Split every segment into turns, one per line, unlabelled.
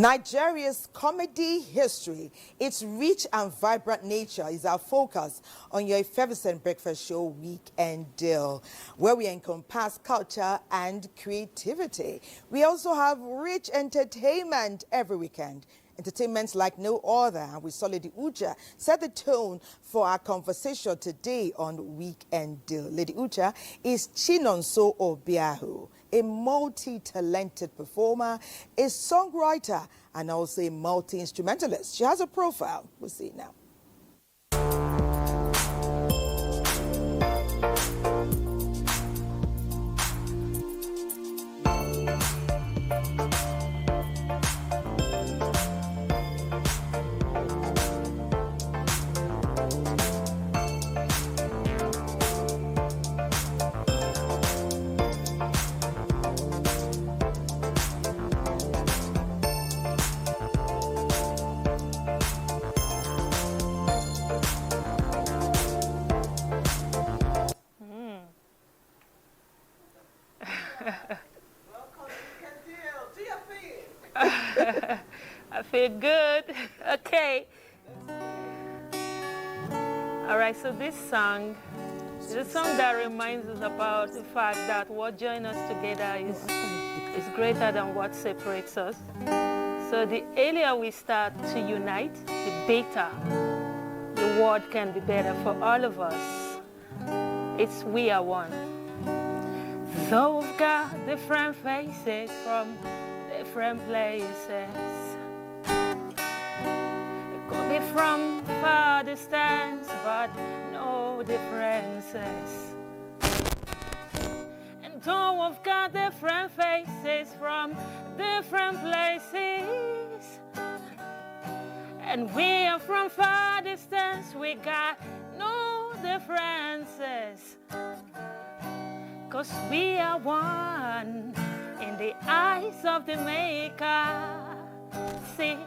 Nigeria's comedy history, its rich and vibrant nature is our focus on your effervescent breakfast show, Weekend Deal, where we encompass culture and creativity. We also have rich entertainment every weekend. Entertainments like no other, and with Solid Abuja set the tone for our conversation today on Weekend Deal. Lady Ucha is Chinonso Obiahu, a multi-talented performer, a songwriter, and also a multi-instrumentalist. She has a profile. We'll see it now. Welcome to Weekend Deal. Do you feel?
I feel good. Okay. All right, so this song is a song that reminds us about the fact that what joins us together is greater than what separates us. So the earlier we start to unite, the better the world can be better for all of us. It's we are one. So we've got different faces from different places. It could be from far distance, but no differences. And though we've got different faces from different places, and we are from far distance, we got no differences. 'Cause we are one in the eyes of the Maker. See,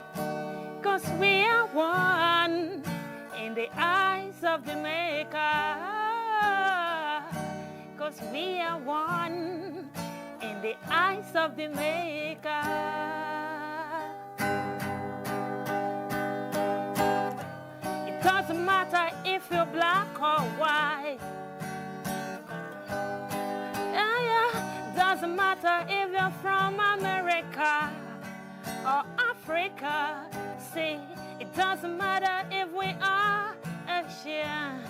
'cause we are one in the eyes of the Maker. 'Cause we are one in the eyes of the Maker. It doesn't matter if you're black or white. Doesn't matter if you're from America or Africa. See, it doesn't matter if we are Asian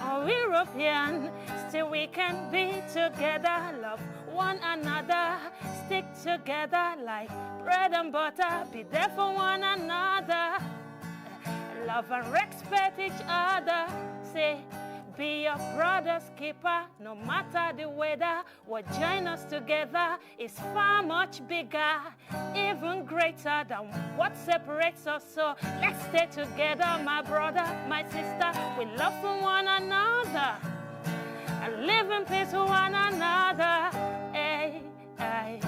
or European. Still we can be together, love one another, stick together like bread and butter, be there for one another, love and respect each other. See, be your brother's keeper, no matter the weather. What joins us together is far much bigger, even greater than what separates us. So let's stay together, my brother, my sister. We love for one another and live in peace with one another. Hey, hey.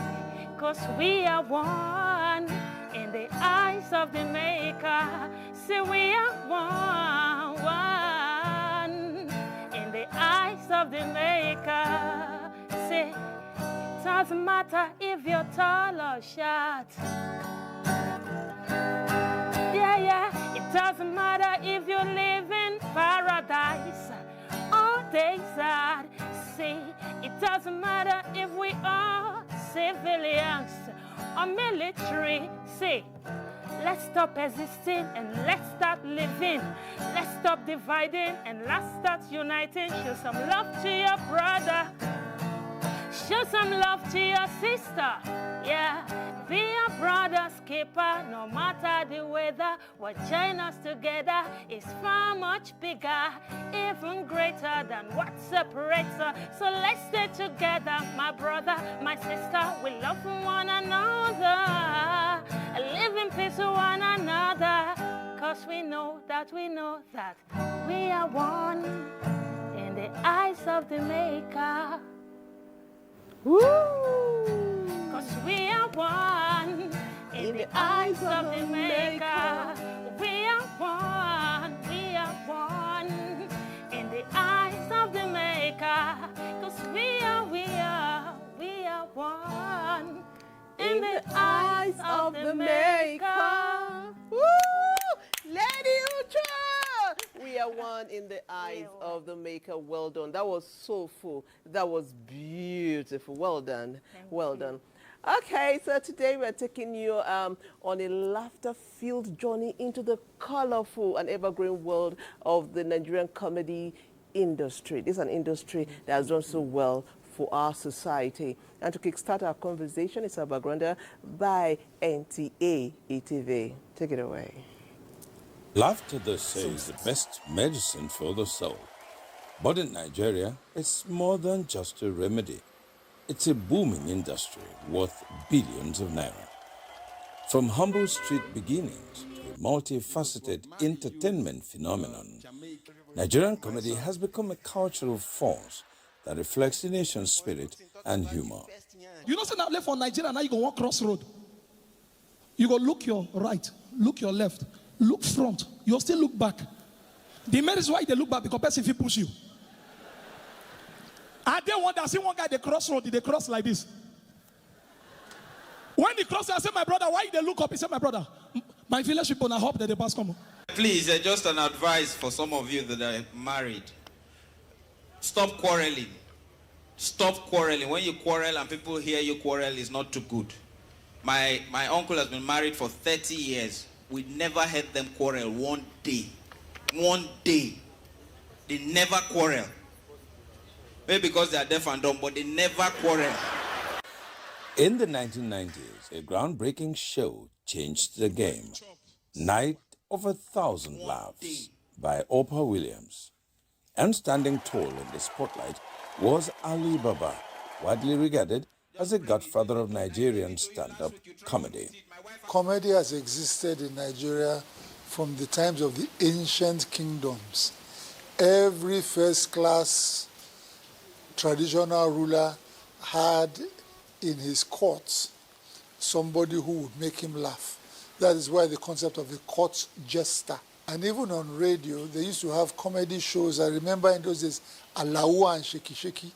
'Cause we are one in the eyes of the Maker. See, we are one in the eyes of the Maker. See, it doesn't matter if you're tall or short. Yeah, yeah, it doesn't matter if you live in paradise or desert. See, it doesn't matter if we are civilians or military. See, let's stop existing and let's start living. Let's stop dividing and let's start uniting. Show some love to your brother. Show some love to your sister. Yeah, be your brother's keeper, no matter the weather. What joins us together is far much bigger, even greater than what separates us. So let's stay together, my brother, my sister. We love one another, live in peace with one another. 'Cause we know that we are one in the eyes of the Maker. Woo! 'Cause we are one in the eyes of the Maker. We are one in the eyes of the Maker. 'Cause we are one in the eyes of the Maker.
on in the eyes of the maker. Well done. That was soulful. That was beautiful. Well done. Well done. Okay, so today we're taking you on a laughter-filled journey into the colorful and evergreen world of the Nigerian comedy industry. This is an industry that has done so well for our society. And to kickstart our conversation, it's a backgrounder by NTA ETV. Take it away.
Laughter, they say, is the best medicine for the soul. But in Nigeria, it's more than just a remedy. It's a booming industry worth billions of naira. From humble street beginnings to a multifaceted entertainment phenomenon, Nigerian comedy has become a cultural force that reflects the nation's spirit and humor.
You know, say now left for Nigeria, now you go walk crossroad. You go look your right, look your left, look front. You'll still look back. The main reason why they look back because person if he push you. I didn't want to see one guy they crossroad, they cross like this. When he crossed, I said, my brother, why they look up? He said, my brother, my village people, I hope that they pass come.
Please, just an advice for some of you that are married. Stop quarreling. Stop quarreling. When you quarrel and people hear you quarrel, it's not too good. My uncle has been married for 30 years. We never heard them quarrel one day. One day. They never quarrel. Maybe because they are deaf and dumb, but they never quarrel.
In the 1990s, a groundbreaking show changed the game. Night of 1,000 Laughs by Oprah Williams. And standing tall in the spotlight was Ali Baba, widely regarded as a godfather of Nigerian stand-up comedy.
Comedy has existed in Nigeria from the times of the ancient kingdoms. Every first-class traditional ruler had in his courts somebody who would make him laugh. That is why the concept of the court jester. And even on radio, they used to have comedy shows. I remember in those days, Alaua and Sheki Sheki.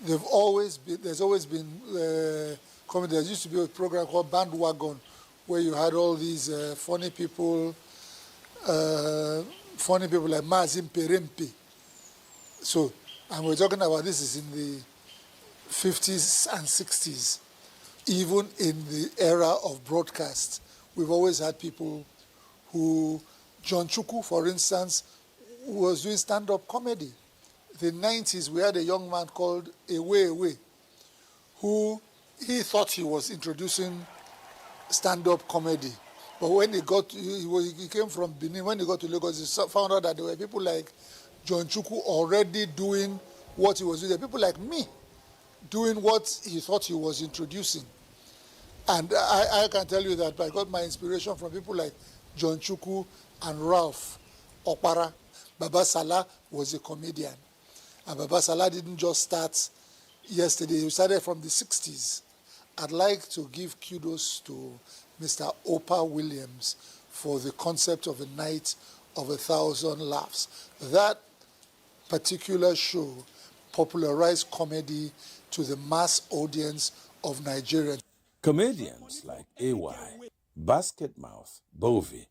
There's always been comedy. There used to be a program called Bandwagon, where you had all these funny people like Mazim Perempe. So, and we're talking about this is in the 50s and 60s. Even in the era of broadcast, we've always had people who, John Chukwu, for instance, was doing stand-up comedy. In the 90s, we had a young man called Ewe, who he thought he was introducing stand-up comedy. But when he came from Benin, when he got to Lagos, he found out that there were people like John Chukwu already doing what he was doing. There were people like me doing what he thought he was introducing. And I can tell you that I got my inspiration from people like John Chukwu and Ralph Okpara. Baba Salah was a comedian. And Baba Salah didn't just start yesterday. He started from the 60s. I'd like to give kudos to Mr. Oprah Williams for the concept of a night of 1,000 laughs. That particular show popularized comedy to the mass audience of Nigeria.
Comedians like AY, Basketmouth, Bovi,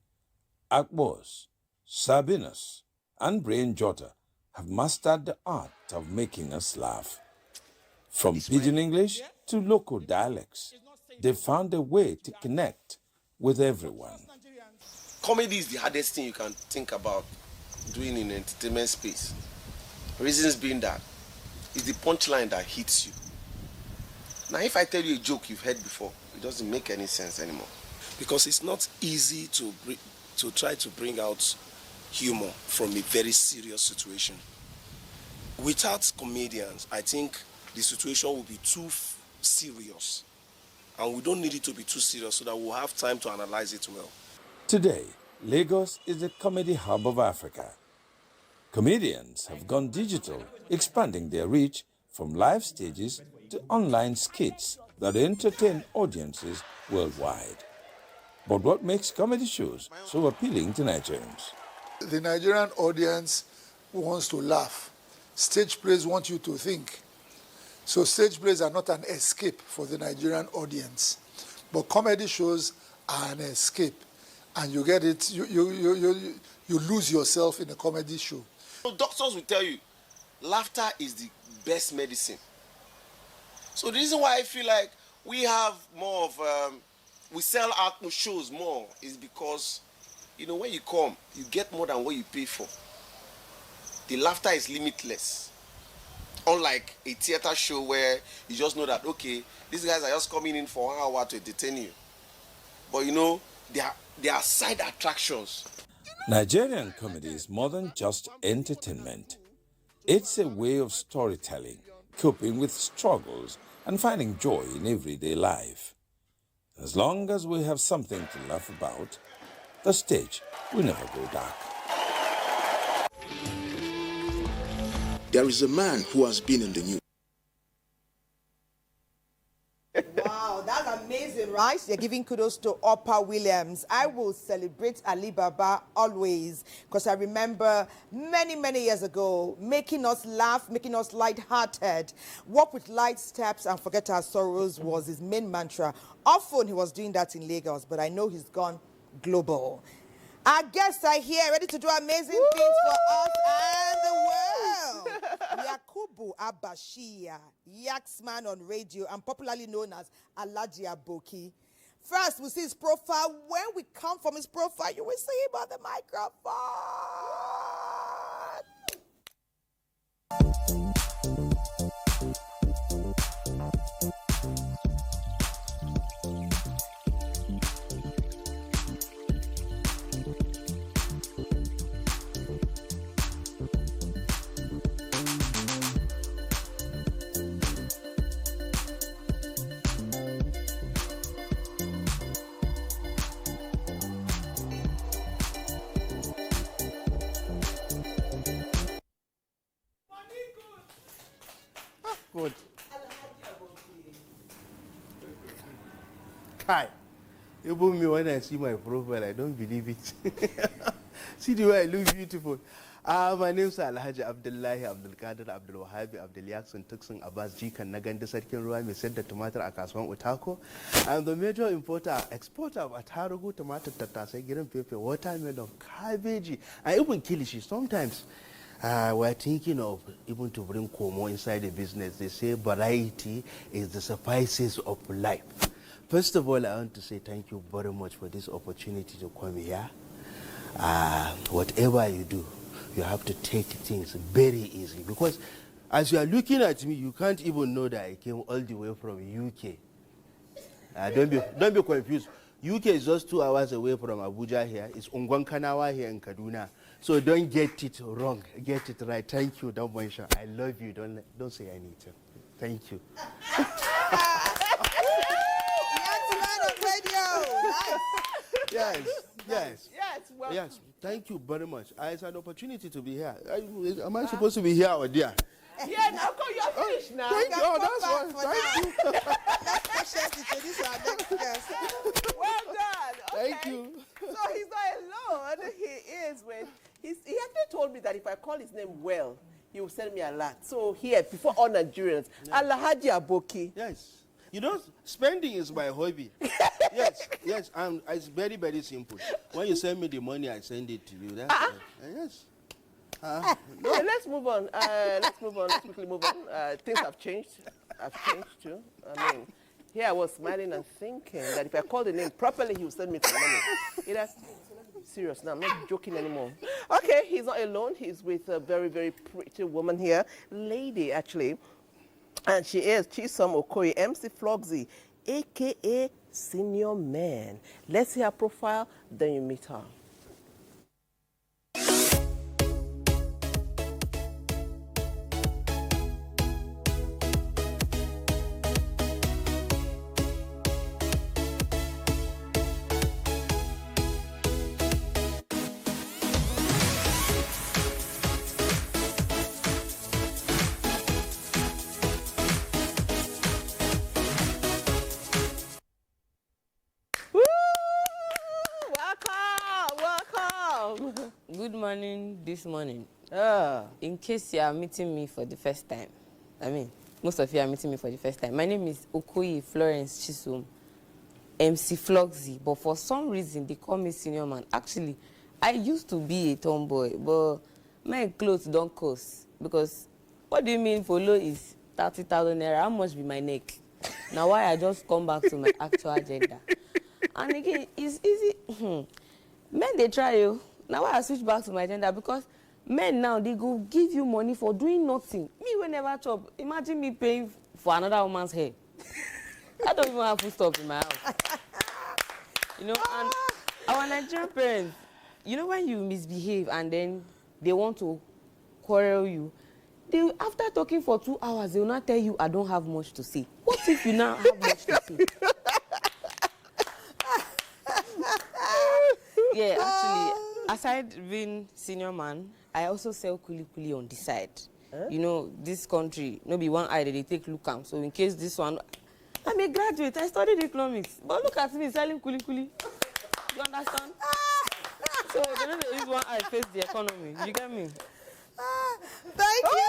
Akbos, Sabinus, and Brain Jotter have mastered the art of making us laugh. From Pidgin English to local dialects, they found a way to connect with everyone.
Comedy is the hardest thing you can think about doing in entertainment space. Reasons being that it's the punchline that hits you. Now, if I tell you a joke you've heard before, it doesn't make any sense anymore.
Because it's not easy to try to bring out humor from a very serious situation. Without comedians, I think the situation will be too serious. And we don't need it to be too serious so that we'll have time to analyze it well.
Today, Lagos is the comedy hub of Africa. Comedians have gone digital, expanding their reach from live stages to online skits that entertain audiences worldwide. But what makes comedy shows so appealing to Nigerians?
The Nigerian audience wants to laugh. Stage plays want you to think. So stage plays are not an escape for the Nigerian audience. But comedy shows are an escape. and you get it, you lose yourself in a comedy show.
So doctors will tell you, laughter is the best medicine. So the reason why I feel like we have more of, we sell out shows more is because, you know, when you come, you get more than what you pay for. The laughter is limitless. Unlike a theater show where you just know that, okay, these guys are just coming in for 1 hour to entertain you. But you know, there are side attractions.
Nigerian comedy is more than just entertainment. It's a way of storytelling, coping with struggles, and finding joy in everyday life. As long as we have something to laugh about, the stage will never go dark.
There is a man who has been in the news.
Wow, that's amazing, right? They're giving kudos to Opa Williams. I will celebrate Ali Baba always, because I remember many, many years ago, making us laugh, making us light-hearted. Walk with light steps and forget our sorrows was his main mantra. Often he was doing that in Lagos, but I know he's gone global. Our guests are here, ready to do amazing things for us and the world. Yakubu Abashia, Yaxman on radio and popularly known as Alhaji Aboki. First, we'll see his profile. When we come from his profile, you will see him on the microphone.
Good. Kai, even me when I see my profile, I don't believe it. See the way I look beautiful. My name is Alhaji Abdullahi Abdul Qadir Abdul Wahabi Abdul Yaksun Tuksun Abbas Jikan Naganda Sarkin Ruwa mai sayar da tumatir a kasuwan Utako. I'm the major importer, exporter of attarugu, tomato, tattasai, green pepper, watermelon, cabbage, and even kilishi. Sometimes we're thinking of even to bring Komo inside the business. They say variety is the spices of life. First of all, I want to say thank you very much for this opportunity to come here. Whatever you do, you have to take things very easily, because as you are looking at me, you can't even know that I came all the way from UK. Don't be confused. UK is just 2 hours away from Abuja here. It's Ungwan Kanawa here in Kaduna. So don't get it wrong. Get it right. Thank you. Don't mention. I love you. Don't say anything. Thank you. Yes.
Well,
yes. Thank you very much. It's an opportunity to be here. Am I supposed to be here or there?
Yeah, now you're finished now.
Thank you. That's why. Thank you.
Let's introduce our next guest.
Well done. Okay.
Thank you.
So he's not alone. He is with. He actually told me that if I call his name well, he will send me a lot. So here, before all Nigerians, Alhaji Aboki.
Yes. You know, spending is my hobby. yes. It's very, very simple. When you send me the money, I send it to you. Yes.
No. Okay, let's move on. Let's quickly move on. Things have changed. I've changed too. I mean, here I was smiling and thinking that if I call the name properly, he will send me some money. It has serious now. I'm not joking anymore. Okay, he's not alone. He's with a very, very pretty woman here, lady actually, and she is Chisom Okoye, MC Flogsy, aka Senior Man. Let's see her profile, then you meet her.
Good morning this morning. In case you are meeting me for the first time, most of you are meeting me for the first time. My name is Okoye Florence Chisom, MC Floxy, but for some reason they call me senior man. Actually, I used to be a tomboy, but my clothes don't cost. Because what do you mean follow is 30,000 naira? How much be my neck? Now why I just come back to my actual gender. And again, it's easy. Men, they try you. Now why I switch back to my gender? Because men now, they go give you money for doing nothing. Me, will never chop. Imagine me paying for another woman's hair. I don't even have food stuff in my house. You know, and our Nigerian parents, you know, when you misbehave and then they want to quarrel you, they, after talking for 2 hours, they will not tell you, I don't have much to say. What if you now have much to say? Yeah, actually, aside being senior man, I also sell kuli on the side. You know, this country, no be one eye that they take look at. So in case this one, I'm a graduate, I studied economics. But look at me selling kuli. You understand? So they don't use one eye face the economy. You get me?
Thank you,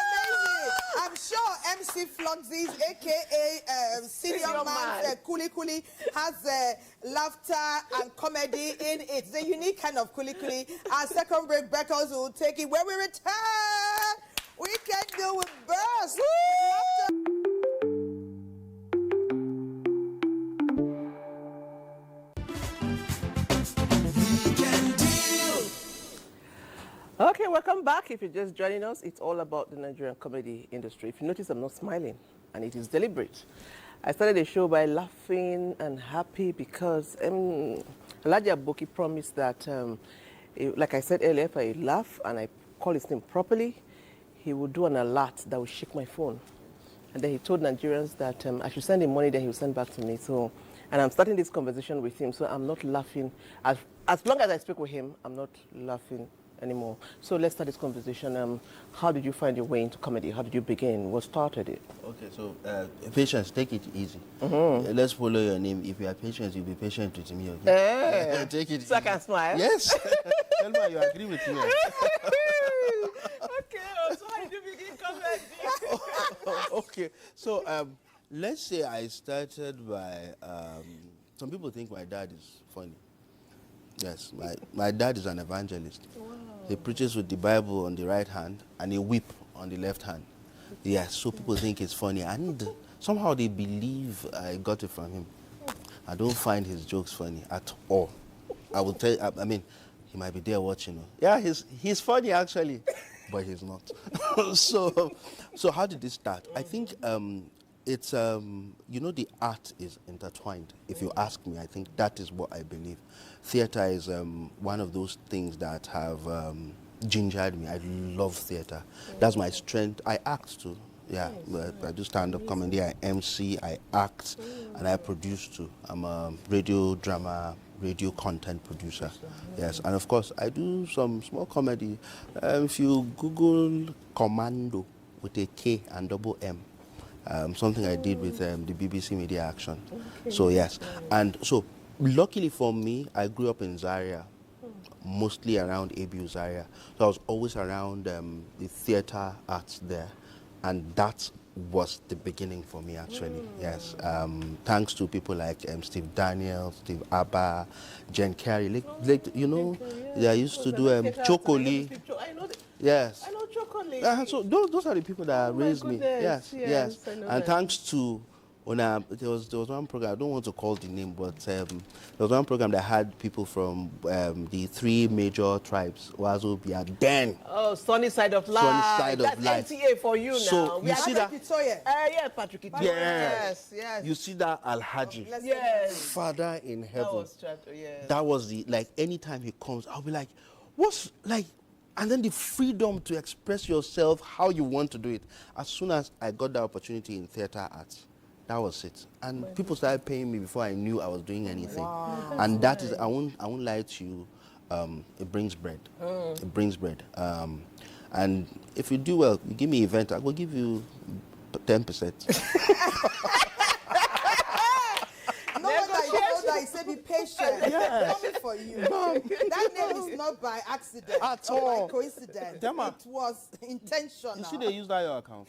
amazing. I'm sure MC Floxy's, aka senior man kuli has laughter and comedy in it. It's a unique kind of kuli. Our second break, Beckles will take it. When we return, we can do with burst.
Okay, welcome back. If you're just joining us, it's all about the Nigerian comedy industry. If you notice, I'm not smiling, and it is deliberate. I started the show by laughing and happy because Elijah Aboki promised that, like I said earlier, if I laugh and I call his name properly, he would do an alert that would shake my phone. And then he told Nigerians that I should send him money, then he would send back to me. So, and I'm starting this conversation with him, so I'm not laughing. As long as I speak with him, I'm not laughing anymore. So let's start this conversation. How did you find your way into comedy? How did you begin? What started it?
Okay, so patience, take it easy. Let's follow your name. If you are patient, you'll be patient with me, okay? Take it
so easy. I can smile?
Yes. Tell me you agree with me.
Okay, so how did you begin comedy?
Okay, so let's say I started by, some people think my dad is funny. Yes, my dad is an evangelist. Wow. He preaches with the Bible on the right hand and a whip on the left hand. Yes, so people think it's funny, and somehow they believe I got it from him. I don't find his jokes funny at all. I will tell you, I mean, he might be there watching. Yeah, he's funny actually, but he's not. So how did this start? I think it's, you know, the art is intertwined. If you ask me, I think that is what I believe. Theater is one of those things that have gingered me. I love theater. That's my strength. I act too. Yeah, I do stand-up comedy, I MC, I act, and I produce too. I'm a radio content producer. Yes, and of course, I do some small comedy. If you Google Commando with a K and double M, something I did with the BBC Media Action. Okay. So yes, and so luckily for me, I grew up in Zaria, mostly around Abuja Zaria. So I was always around the theater arts there, and that was the beginning for me actually. Yes, thanks to people like Steve Daniels, Steve Abba, Jen Carey. Like you know, they used to do Chocoli. Yes.
I know Chocolate.
So those are the people that raised me. Yes. And thanks to there was one program, I don't want to call the name, but there was one program that had people from the 3 major tribes, Wazo, Bia, Den.
Oh, Sunny Side of Life.
Sunny Side of
Life. That's NTA for you
so
now.
You see that?
Yeah, Patrick Itoye.
Yes.
Yes.
You see that Alhaji?
Yes.
Father in heaven.
Yes.
That was the, like, anytime he comes, I'll be like, what's, like, and then the freedom to express yourself how you want to do it. As soon as I got the opportunity in theater arts, that was it. And people started paying me before I knew I was doing anything. Wow. And that is, I won't lie to you, it brings bread. It brings bread. And if you do well, you give me an event, I will give you 10%.
No wonder he said he paid Dedication. Coming for you. That name is not by accident.
At
or
all.
by coincidence.
Dema.
It was intentional.
You see, they use that your account.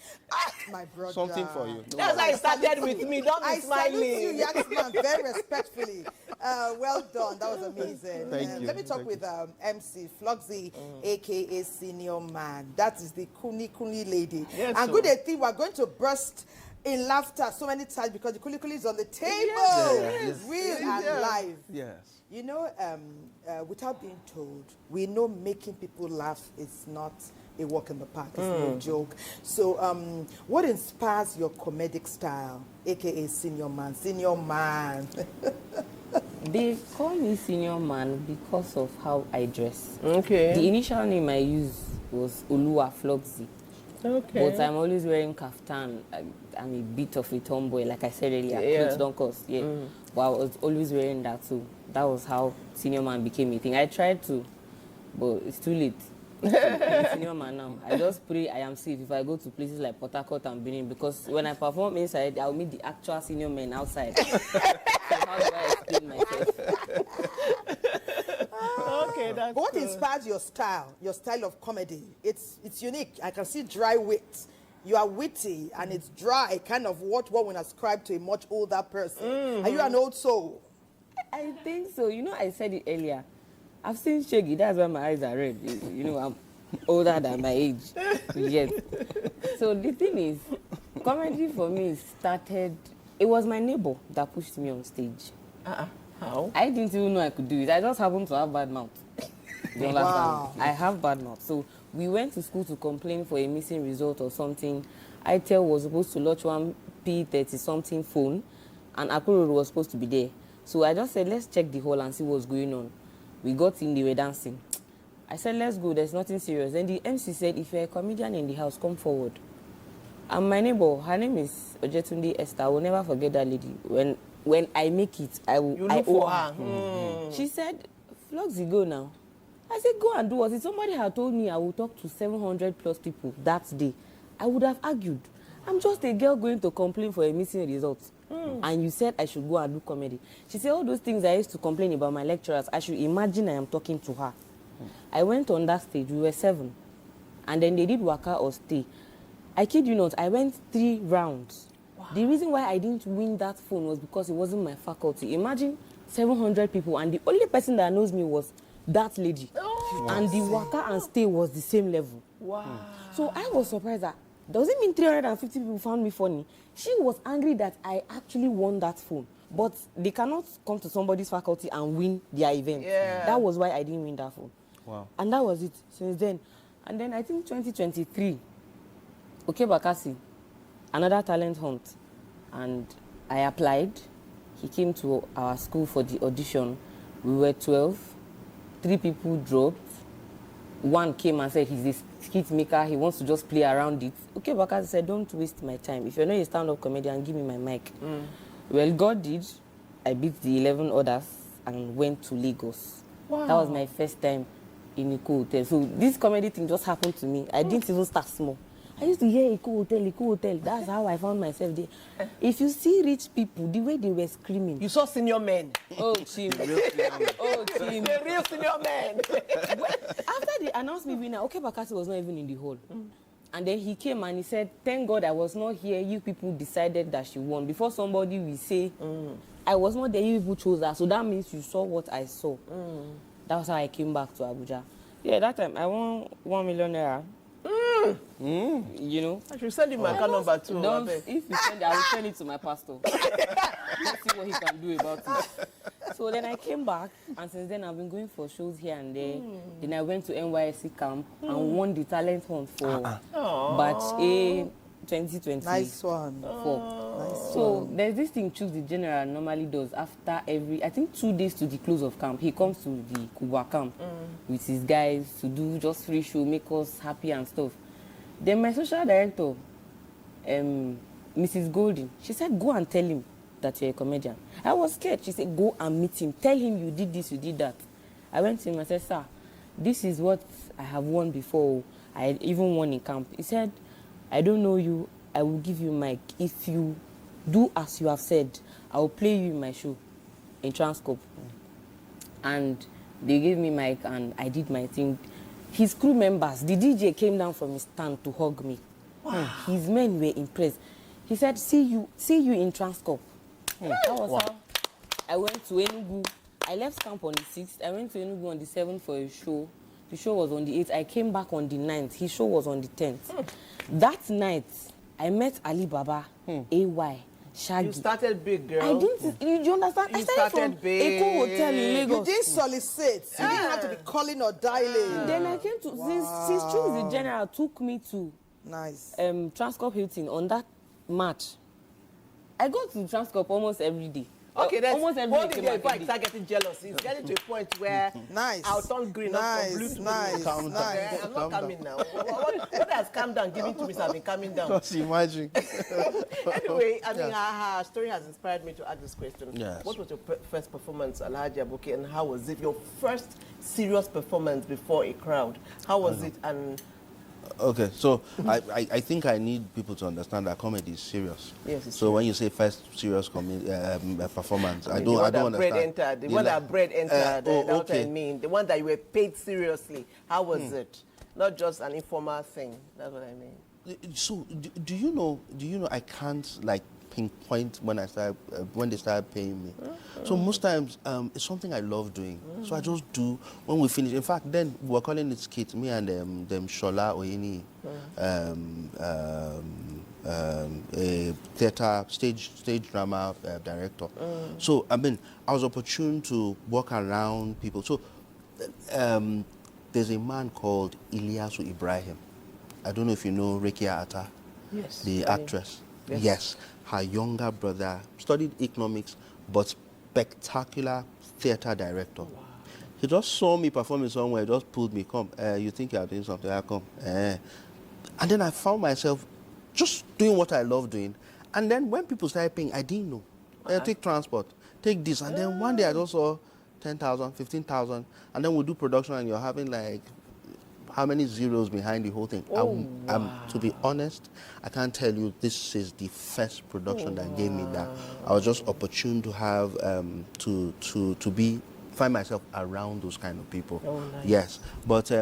My brother.
Something for you.
That's why it started with me. Don't be
I salute
smiling.
you, Yaxman, very respectfully. Well done. That was amazing.
Thank you.
Let me talk with MC Floxy, a.k.a. Senior Man. That is the Kuni lady.
Yes,
and
so.
good, I think we're going to burst in laughter so many times because the kuli is on the table.
Yes.
Real and live.
Yes.
You know, without being told, we know making people laugh is not a walk in the park. It's no joke. So, what inspires your comedic style, a.k.a. Senior Man? Senior Man.
They call me Senior Man because of how I dress.
Okay.
The initial name I used was Oluwa Floxy.
Okay.
But I'm always wearing kaftan. I'm a bit of a tomboy, like I said earlier.
Yeah.
Clothes don't cost. Yeah. But I was always wearing that too. That was how Senior Man became a thing. I tried to, but it's too late. So I'm Senior Man now. I just pray I am safe if I go to places like Port Harcourt and Benin, because when I perform inside, I'll meet the actual senior men outside. So how do I explain myself?
Okay, that's
What
good.
inspires your style of comedy? It's unique. I can see dry wit. You are witty and it's dry, kind of what one would ascribe to a much older person. Are you an old soul?
I think so. You know, I said it earlier. I've seen Shaggy. That's why my eyes are red. You know, I'm older than my age. Yet. So the thing is, comedy for me started... It was my neighbor that pushed me on stage.
How?
I didn't even know I could do it. I just happened to have bad mouth. You understand?
Wow.
I have bad mouth. So we went to school to complain for a missing result or something. ITEL was supposed to launch one P30-something phone, and Akuro was supposed to be there. So I just said, let's check the hall and see what's going on. We got in, they were dancing. I said, let's go, there's nothing serious. Then the MC said, if you're a comedian in the house, come forward. And my neighbor, her name is Ojetunde Esther. I will never forget that lady. When I make it, I will.
You look for her.
She said, Floxy, go now. I said, go and do what? If somebody had told me I would talk to 700 plus people that day, I would have argued. I'm just a girl going to complain for a missing result. And you said I should go and do comedy. She said, all those things I used to complain about my lecturers, I should imagine I am talking to her. I went on that stage, we were 7. And then they did waka or stay. I kid you not, I went 3 rounds. Wow. The reason why I didn't win that phone was because it wasn't my faculty. Imagine 700 people and the only person that knows me was that lady. Oh. And the waka and stay was the same level.
Wow.
So I was surprised that, does it mean 350 people found me funny? She was angry that I actually won that phone. But they cannot come to somebody's faculty and win their event.
Yeah.
That was why I didn't win that phone.
Wow.
And that was it since then. And then I think 2023, Okay Bakasi, another talent hunt. And I applied. He came to our school for the audition. We were 12. 3 people dropped. 1 came and said he's a skit maker. He wants to just play around it. Okay Bakasi said, don't waste my time. If you're not a stand-up comedian, give me my mic. Well, God did. I beat the 11 others and went to Lagos. Wow. That was my first time in Iko Hotel. So this comedy thing just happened to me. I didn't even start small. I used to hear Iko Hotel. That's how I found myself there. If you see rich people, the way they were screaming.
You saw senior men.
Oh, Chim. Oh, Chim.
The real senior men.
After they announced me winner, Okay Bakasi was not even in the hall. And then he came and he said, thank God I was not here. You people decided that she won. Before somebody will say, I was not there, you people chose her. So that means you saw what I saw. That was how I came back to Abuja. Yeah, that time I won 1 million naira. You know.
I should send you my account number too.
Don't, if you send it, I will send it to my pastor. Let's see what he can do about it. So then I came back, and since then I've been going for shows here and there. Then I went to NYSC camp and won the talent hunt for batch A 2020.
Nice one.
Nice. So there's this thing Choose the General normally does after every, I think 2 days to the close of camp. He comes to the Kubwa camp with his guys to do just free show, make us happy and stuff. Then my social director, Mrs. Golden, she said, go and tell him that you're a comedian. I was scared. She said, go and meet him. Tell him you did this, you did that. I went to him and said, sir, this is what I have won before. I had even won in camp. He said, I don't know you. I will give you mic. If you do as you have said, I will play you in my show in Transcorp. and they gave me mic and I did my thing. His crew members, the DJ came down from his stand to hug me. Wow. His men were impressed. He said, see you in Transcorp. That was how I went to Enugu. I left camp on the 6th. I went to Enugu on the 7th for a show. The show was on the 8th. I came back on the 9th. His show was on the 10th. That night, I met Ali Baba, AY, Shaggy.
You started big, girl.
I didn't. You understand? I started from
big.
Eco Hotel in Lagos.
You didn't solicit. You didn't have to be calling or dialing.
Then I came to since Choose the General took me to Transcorp Hilton on that March. I go to Transcorp almost every day.
Okay, that's
almost every day.
Before I start getting jealous, it's getting to a point where I'll turn green from blue to blue. I'm not coming now. What has calmed down giving to me, so I've been calming down.
Just imagine.
Anyway, I mean, her story has inspired me to ask this question.
Yes.
What was your first performance, Alhaji Abuke, and how was it? Your first serious performance before a crowd. How was it? And
okay, so I think I need people to understand that comedy is serious.
Yes, it's
so when you say first serious performance, I don't understand.
The one that bread entered, that's what I mean. The one that you were paid seriously. How was it? Not just an informal thing. That's what I mean.
So do you know I can't like pinpoint when they started paying me. So most times it's something I love doing. So I just do when we finish. In fact, then we were calling it skit. Me and them Shola Oyeni, a theater stage drama director. So I mean, I was opportune to walk around people. So there's a man called Ilyasu Ibrahim. I don't know if you know Rekia Atta, the actress. Yes. Her younger brother studied economics, but spectacular theater director. Wow. He just saw me performing somewhere, just pulled me, come, you think you're doing something, I come. And then I found myself just doing what I love doing. And then when people started paying, I didn't know. Take transport, take this. And then one day I just saw 10,000, 15,000. And then we'll do production and you're having like how many zeros behind the whole thing. To be honest, I can't tell you this is the first production that gave me that. I was just opportune to have find myself around those kind of people. Nice. Yes, but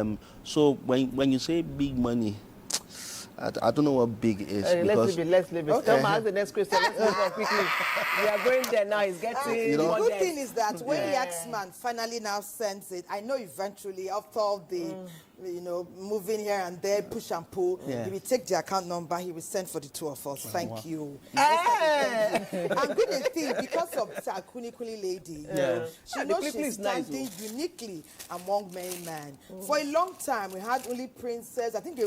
so when you say big money, I don't know what big is.
Let's leave it. Okay. Come ask the next question. Let's move on quickly. We are going there now. It's getting.
The good thing is that when the X-Man finally now sends it, I know eventually after all the, moving here and there, push and pull, he will take the account number. He will send for the two of us. Thank you. I'm good at things because of Kuni lady. She knows she's standing uniquely among many men. For a long time, we had only princess. I think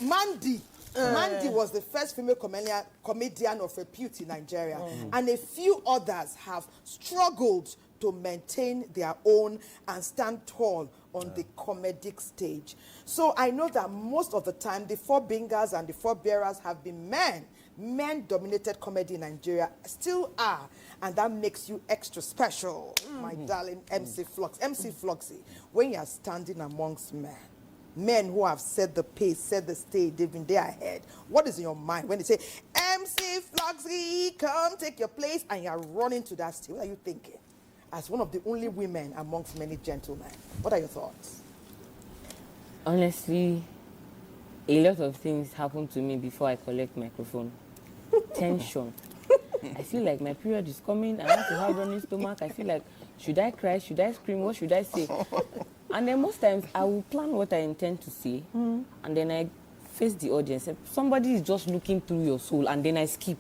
Mandy. Mandy was the first female comedian of repute in Nigeria, and a few others have struggled to maintain their own and stand tall on the comedic stage. So I know that most of the time, the four bingers and the four bearers have been men. Men-dominated comedy in Nigeria still are, and that makes you extra special, my darling MC Flux. MC Fluxy, when you are standing amongst men who have set the pace, set the stage, they've been there ahead. What is in your mind when they say, MC Fluxy, come take your place, and you're running to that stage? What are you thinking? As one of the only women amongst many gentlemen, what are your thoughts?
Honestly, a lot of things happen to me before I collect microphone. Tension. I feel like my period is coming. I want to have running stomach. I feel like, should I cry? Should I scream? What should I say? And then most times I will plan what I intend to say, and then I face the audience. Somebody is just looking through your soul, and then I skip.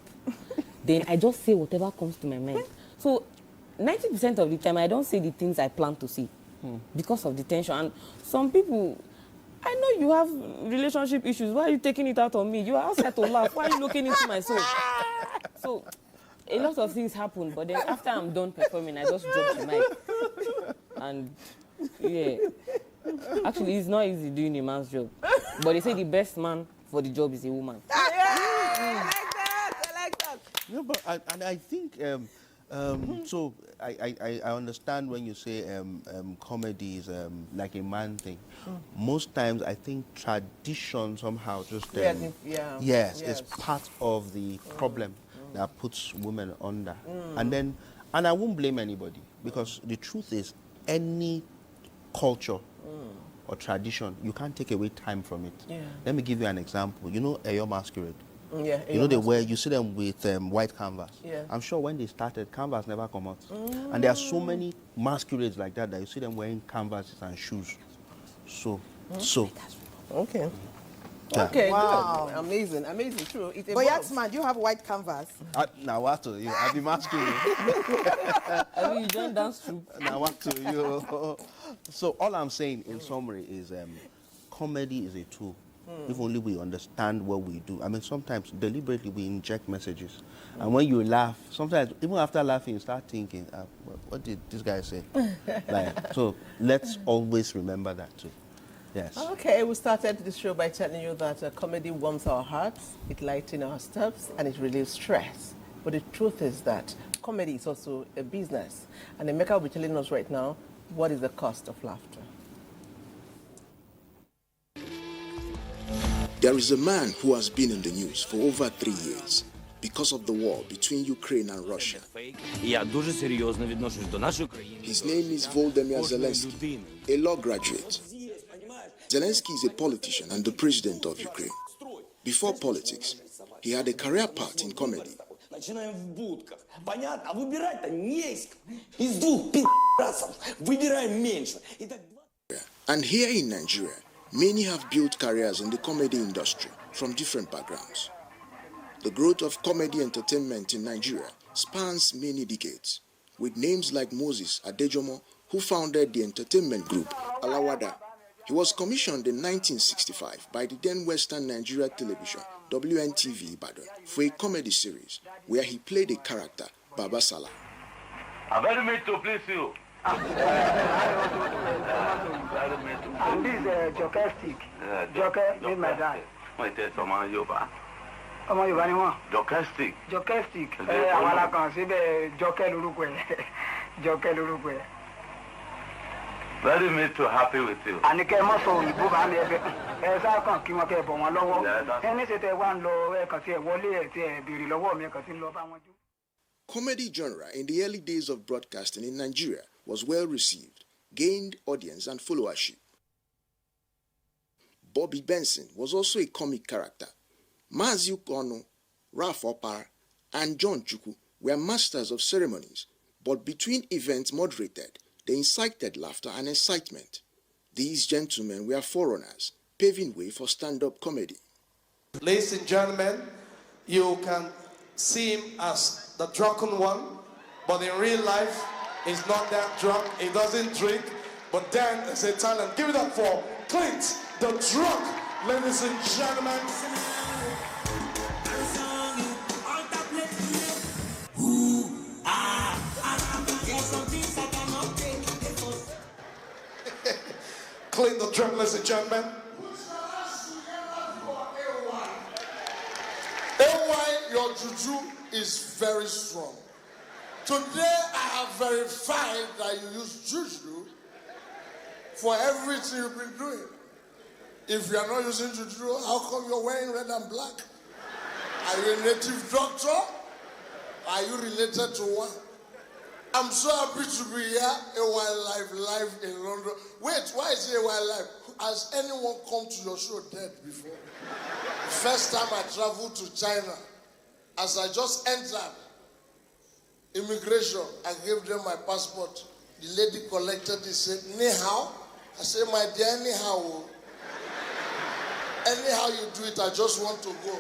Then I just say whatever comes to my mind. So 90% of the time, I don't say the things I plan to say because of the tension. And some people, I know you have relationship issues. Why are you taking it out on me? You are outside to laugh. Why are you looking into my soul? So a lot of things happen, but then after I'm done performing, I just drop the mic. And yeah, actually, it's not easy doing a man's job. But they say the best man for the job is a woman.
I like that.
No, but I think so I understand when you say comedy is like a man thing. Most times I think tradition somehow just is part of the problem that puts women under. And I won't blame anybody because the truth is, any culture or tradition, you can't take away time from it.
Yeah.
Let me give you an example. You know Eyo masquerade?
Yeah.
You know, you see them with white canvas.
Yeah.
I'm sure when they started, canvas never come out. And there are so many masquerades like that you see them wearing canvases and shoes. So.
Okay.
Yeah.
Okay,
Wow.
good. Amazing, true. It
But
evolves.
Yatsman, do you have white canvas?
Now what to you? I'll be masquerade.
I mean, you don't dance troupe.
Now what to you? So all I'm saying in summary is comedy is a tool. If only we understand what we do. I mean, sometimes deliberately we inject messages. And when you laugh, sometimes even after laughing, you start thinking, what did this guy say? So let's always remember that too. Yes.
Okay, we started the show by telling you that comedy warms our hearts, it lightens our steps, and it relieves stress. But the truth is that comedy is also a business. And Emeka will be telling us right now, what is the cost of laughter?
There is a man who has been in the news for over 3 years because of the war between Ukraine and Russia. His name is Volodymyr Zelensky, a law graduate. Zelensky is a politician and the president of Ukraine. Before politics, he had a career path in comedy. And here in Nigeria, many have built careers in the comedy industry from different backgrounds. The growth of comedy entertainment in Nigeria spans many decades, with names like Moses Adejomo, who founded the entertainment group Alawada. He was commissioned in 1965 by the then Western Nigeria Television, WNTV Ibadan, for a comedy series where he played a character, Baba Salah.
I'm very made to please you.
And this joker stick. Joker made my dad.
Wait, there's some Yoba.
Ọmọ Yorùbá ni wọ́n.
Joker stick.
Joker stick. Àwọn alákan síbẹ̀ Joker lórúkọ ẹ̀. Joker lórúkọ ẹ̀.
Very made to happy with you.
Àníkẹ́ mọ́ sọ òyìnbó bá mi ẹgbẹ́. Ẹ sáà kàn kí wọn kẹ́ bọ̀ wọn lọ́wọ́. Ẹni ṣe tẹ wá ń lọ ẹ̀kan tí ẹ wọlé ẹ̀ tí ẹ béèrè lọ́wọ́ mi ẹ̀kan tí ń lọ bá wọn jó.
Comedy genre in the early days of broadcasting in Nigeria was well received, gained audience and followership. Bobby Benson was also a comic character. Mazi Kono, Ralph Opar, and John Chukwu were masters of ceremonies, but between events moderated, they incited laughter and excitement. These gentlemen were forerunners, paving way for stand-up comedy.
Ladies and gentlemen, you can see him as the drunken one, but in real life, he's not that drunk. He doesn't drink, but then it's a talent. Give it up for Clint, the drunk, ladies and gentlemen. Clint, the drunk, ladies and gentlemen.
AY, your juju is very strong. Today I have verified that you use juju for everything you've been doing. If you are not using juju, how come you're wearing red and black? Are you a native doctor? Are you related to one? I'm so happy to be here, AY live in London. Wait, why is it AY live? Has anyone come to your show dead before? First time I traveled to China, as I just entered immigration, I gave them my passport. The lady collected it, said, "Ni hao?" I said, "My dear, anyhow. Anyhow you do it, I just want to go."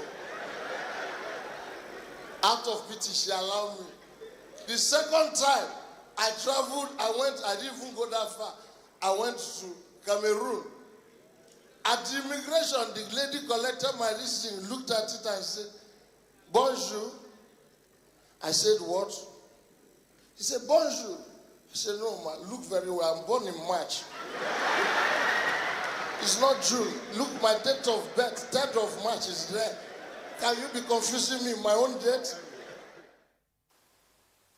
Out of pity, she allowed me. The second time I traveled, I didn't even go that far. I went to Cameroon. At the immigration, the lady collected my listing, looked at it and said, "Bonjour." I said, "What?" He said, "Bonjour." I said, "No, man, look very well. I'm born in March." It's not June. Look, my date of birth, 3rd of March is there. Can you be confusing me, my own date?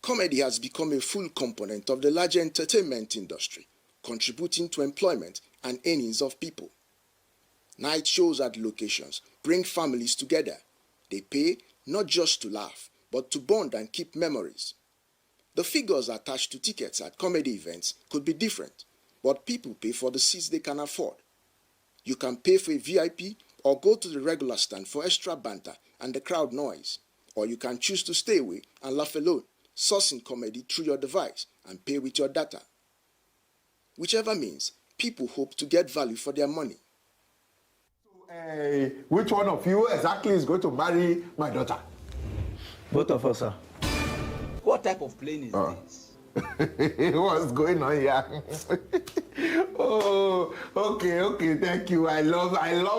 Comedy has become a full component of the larger entertainment industry, contributing to employment and earnings of people. Night shows at locations bring families together. They pay not just to laugh, but to bond and keep memories.
The figures attached to tickets at comedy events could be different, but people pay for the seats they can afford. You can pay for a VIP or go to the regular stand for extra banter and the crowd noise. Or you can choose to stay away and laugh alone, sourcing comedy through your device and pay with your data. Whichever means, people hope to get value for their money.
Which one of you exactly is going to marry my daughter?
Both of us, sir. What type of plane is this?
What's going on here? Oh, okay, thank you. I love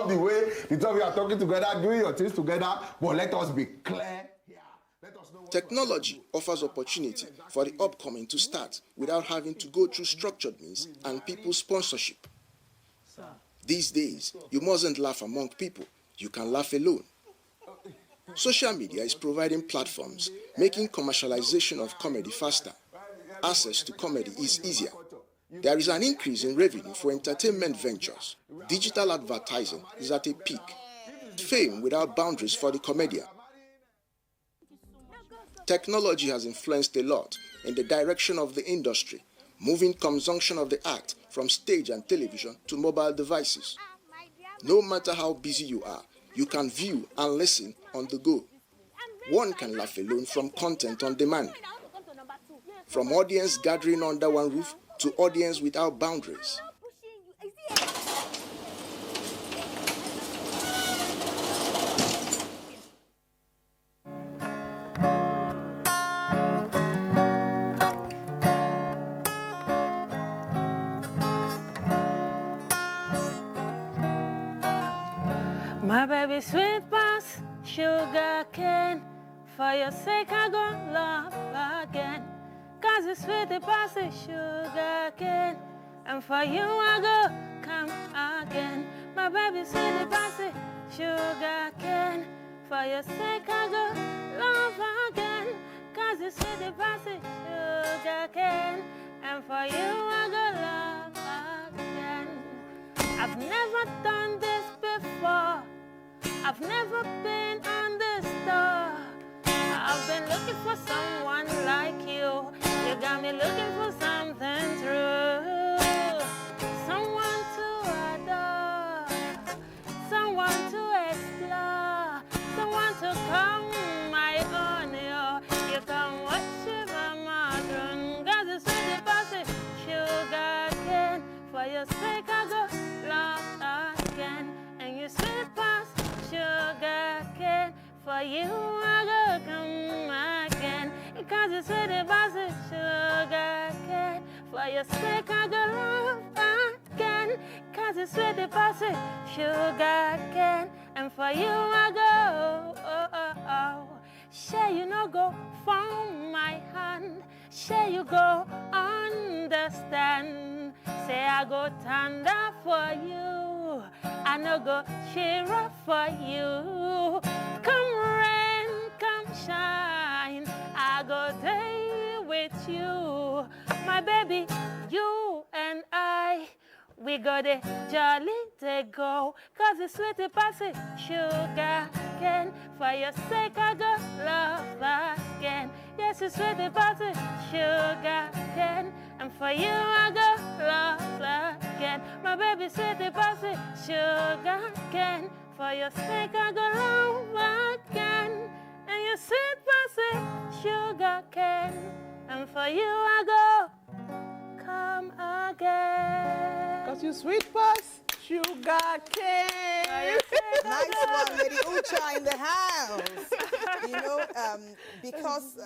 the way the two of you are talking together, doing your things together, but let us be clear.
Technology offers opportunity for the upcoming to start without having to go through structured means and people's sponsorship. These days, you mustn't laugh among people. You can laugh alone. Social media is providing platforms, making commercialization of comedy faster. Access to comedy is easier. There is an increase in revenue for entertainment ventures. Digital advertising is at a peak. Fame without boundaries for the comedian. Technology has influenced a lot in the direction of the industry, moving consumption of the act from stage and television to mobile devices. No matter how busy you are, you can view and listen on the go. One can laugh alone from content on demand. From audience gathering under one roof to audience without boundaries.
My baby sweet pass, sugar cane. For your sake I go love again. Cause it's sweet pass, sugar cane. And for you I go come again. My baby sweet pass, sugar cane. For your sake I go love again. Cause it's sweet pass, sugar cane. And for you I go love again. I've never done this before. I've never been on this store. I've been looking for someone like you. You got me looking for something true. Someone to adore. Someone to explore. Someone to come my own. You can worship my throne. Cause it's sweet passage, sugar cane. For your sake I go love again. And you sweet pass sugar cane. For you I go come again. Cause it's sweet pass sugar cane. For your sake I go love again. Cause it's sweet pass sugar cane. And for you I go Share you no go from my hand. Share you go understand. Say I go tender for you. I no go cheer up for you. Come rain, come shine. I go day with you. My baby, you and I, we go the jolly to go. Cause it's sweet passy sugar cane. For your sake I go love again. Yes, it's sweet passy sugar cane. And for you I go love again. My baby sweet passy sugar cane. For your sake I go love again. And you sweet passy sugar cane. And for you I go come again.
Cause you sweet pass sugar cane.
Nice one, Lady Ucha in the house. You know, because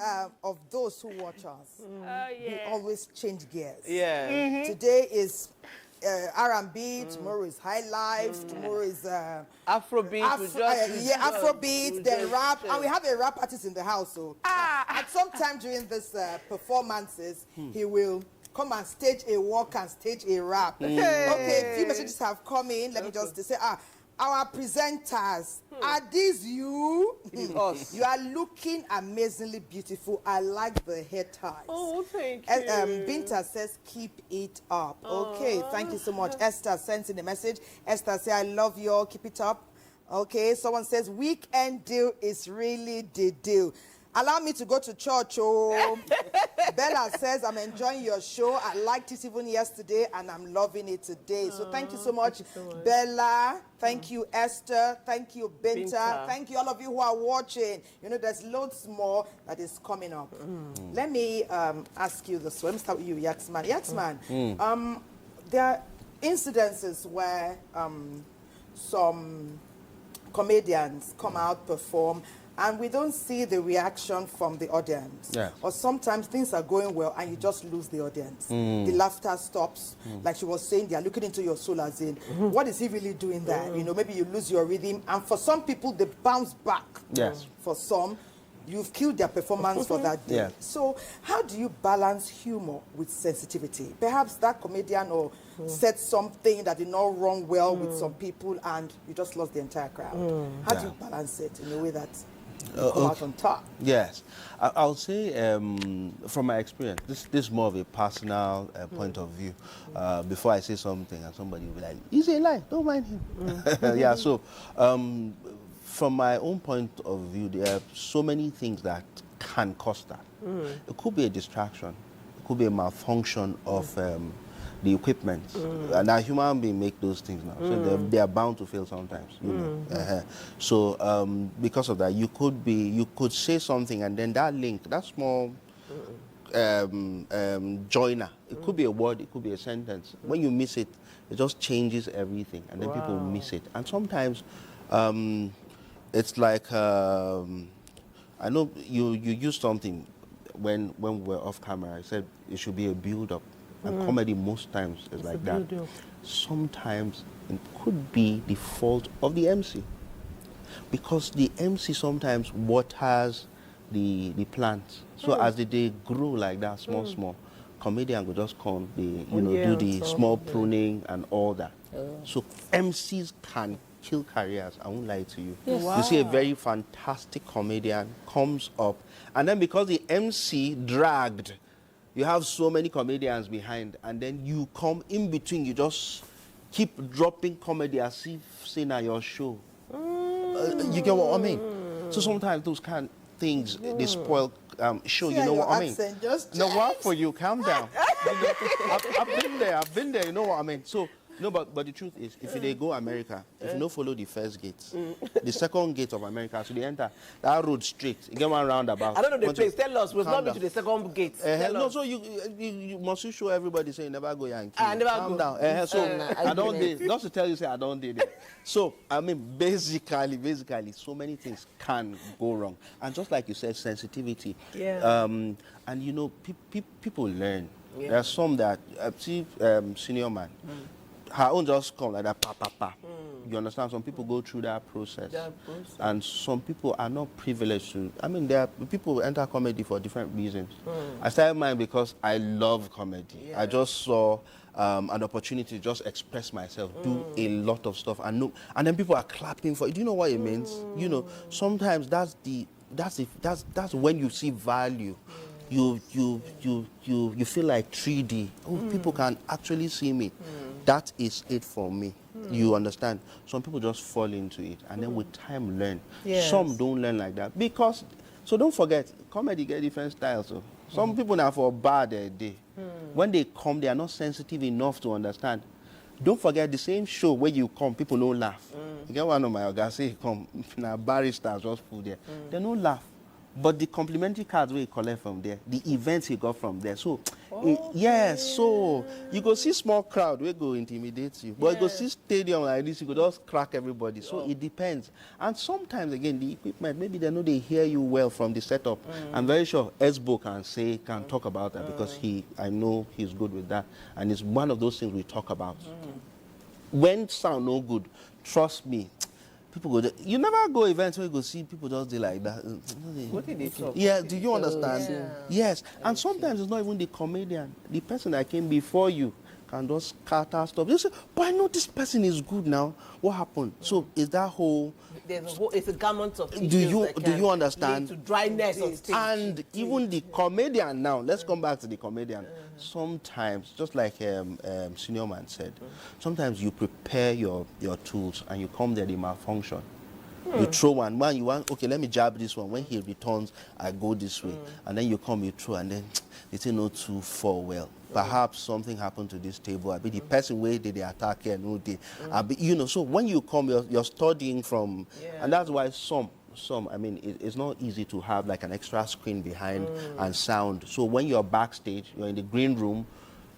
of those who watch us, we always change gears.
Yeah.
Today is R&B, tomorrow is high life, tomorrow is
Afrobeat.
Afrobeat, then rap, and we have a rap artist in the house. So at some time during this performances, he will come and stage a walk and stage a rap. Okay, a few messages have come in. Let me just say, our presenters, are these you?
Us.
You are looking amazingly beautiful. I like the hair ties.
Oh, thank you.
Binta says, keep it up. Okay, thank you so much. Esther sends in a message. Esther says, I love you all. Keep it up. Okay, someone says, weekend deal is really the deal. Allow me to go to church, oh. Bella says, I'm enjoying your show. I liked it even yesterday, and I'm loving it today. So thank you so much, Bella. Thank you, Esther. Thank you, Binta. Thank you, all of you who are watching. You know, there's loads more that is coming up. Let me ask you this. Let me start with you, Yaxman. Yaxman, there are incidences where some comedians come out, perform, and we don't see the reaction from the audience.
Yeah.
Or sometimes things are going well and you just lose the audience. The laughter stops. Like she was saying, they are looking into your soul as in, what is he really doing there? You know, maybe you lose your rhythm. And for some people, they bounce back.
Yes.
For some, you've killed their performance for that day.
Yeah.
So how do you balance humor with sensitivity? Perhaps that comedian or said something that did not run well with some people and you just lost the entire crowd. How do you balance it in a way that you come out on top?
Yes. I'll say from my experience, this is more of a personal point of view. Before I say something and somebody will be like, he's a lie, don't mind him. Yeah, so from my own point of view, there are so many things that can cause that. It could be a distraction. It could be a malfunction of the equipment. And now human beings make those things now. So they are bound to fail sometimes. You know? So because of that, you could say something and then that link, that small joiner, it could be a word, it could be a sentence. When you miss it, it just changes everything and then people miss it. And sometimes it's like, I know you used something when we were off camera. I said it should be a build-up. And comedy most times is like that. Sometimes it could be the fault of the MC. Because the MC sometimes waters the plants. So as the day grow like that, small, comedian will just come, do the small pruning and all that. So MCs can kill careers, I won't lie to you.
Yes.
You see a very fantastic comedian comes up, and then because the MC dragged, you have so many comedians behind, and then you come in between, you just keep dropping comedy as if saying at your show. You get what I mean? So sometimes those kind of things, they spoil show, you know what I mean? No, what for you? Calm down. I've been there, you know what I mean? So, no, but the truth is, if they go America, if you don't follow the first gate, the second gate of America, so they enter that road straight, you get one roundabout.
I don't know the place. Tell us. We've not been to the second gate.
No, so you must show everybody say you never go Yankee.
I never
Calm
go.
down. So I don't did. Just to tell you, say I don't did it. So I mean, basically, so many things can go wrong. And just like you said, sensitivity.
Yeah.
And you know, people learn. Yeah. There are some that see senior man. Her own just come like that, pa. You understand? Some people go through that process. And some people are not privileged to. I mean, there are people who enter comedy for different reasons. I started mine because I love comedy. I just saw an opportunity to just express myself, do a lot of stuff, and then people are clapping for it. Do you know what it means? You know, sometimes that's when you see value. You feel like 3D. Oh, people can actually see me. That is it for me. You understand? Some people just fall into it and then with time learn.
Yes.
Some don't learn like that. Because, so don't forget, comedy get different styles. So some people now for bad day. When they come, they are not sensitive enough to understand. Don't forget the same show where you come, people don't laugh. You get one of my guys say, come, now barristers just put there. They don't laugh. But the complimentary cards we collect from there, the events he got from there. So, so you go see small crowd, we go intimidate you. But you go see stadium like this, you go just crack everybody. So it depends. And sometimes, again, the equipment, maybe they know they hear you well from the setup. I'm very sure Esbo can talk about that because I know he's good with that. And it's one of those things we talk about. When sound no good, trust me, people go. You never go events where you go see people just do like that.
What did they talk?
Yeah, do you understand? Yes, and sometimes it's not even the comedian. The person that came before you can just scatter stuff. You say, but I know this person is good now. What happened? So is that whole?
It's a garment of
Do you understand?
To dryness of stage.
And even the comedian now. Let's come back to the comedian. Sometimes, just like Senior Man said, sometimes you prepare your tools and you come there, they malfunction. You throw one. When you want, okay, let me jab this one. When he returns, I go this way. And then you come, you throw, and then it didn't know to fall well. Perhaps something happened to this table. I be the person where did the attack here, no day. You know, so when you come, you're studying from, and that's why some, I mean, it's not easy to have like an extra screen behind and sound. So when you're backstage, you're in the green room,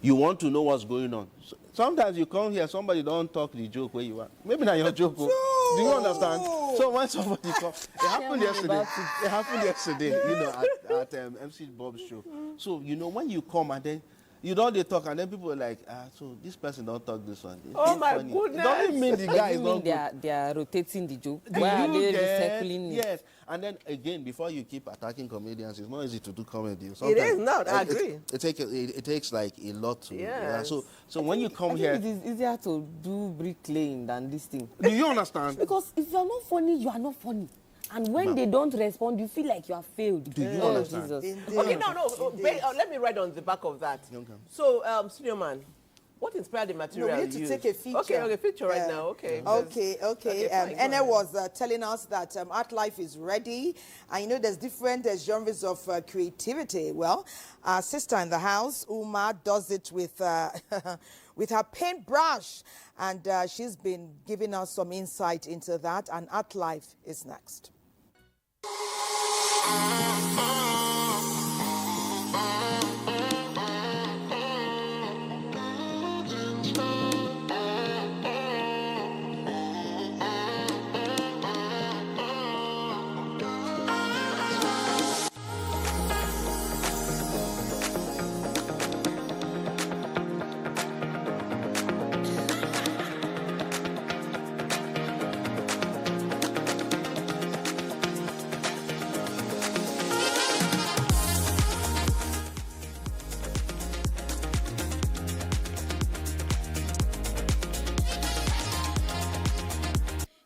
you want to know what's going on. So sometimes you come here, somebody don't talk the joke where you are. Maybe not your joke. Do you understand? So when somebody comes, it happened yesterday. It happened yesterday, you know, at MC Bob's show. So, you know, when you come and then you don't they talk and then people are like, so this person don't talk this one.
Oh my
funny.
goodness.
It doesn't mean the guy is not good.
They are rotating the joke. Why are they recycling it?
Yes. And then again, before you keep attacking comedians, it's not easy to do comedy.
It is not, I agree.
It takes like a lot to. Yeah. So when you come
I
here,
think it is easier to do bricklaying than this thing.
Do you understand?
Because if you are not funny, you are not funny. And when they don't respond, you feel like you have failed.
Do you understand?
Jesus.
Okay, no. Let me write on the back of that.
Okay.
So, Senior Man, what inspired the material?
No, we need to take a feature.
Okay, feature right now. Okay.
Okay. Ene was telling us that Art Life is ready. And you know, there's different genres of creativity. Well, our sister in the house, Uma, does it with with her paintbrush. And she's been giving us some insight into that. And Art Life is next.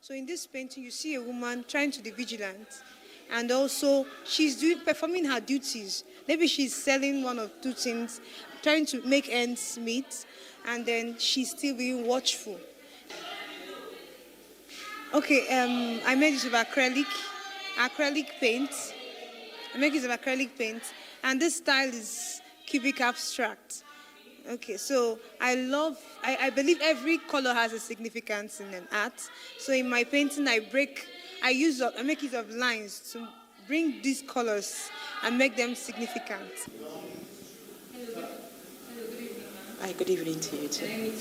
So in this painting, you see a woman trying to be vigilant, and also she's performing her duties. Maybe she's selling one or two things, trying to make ends meet, and then she's still being watchful. Okay, I made use of acrylic paint. And this style is cubic abstract. Okay, so I believe every color has a significance in an art. So in my painting, I make use of lines to bring these colors and make them significant.
Hi, good evening to you too.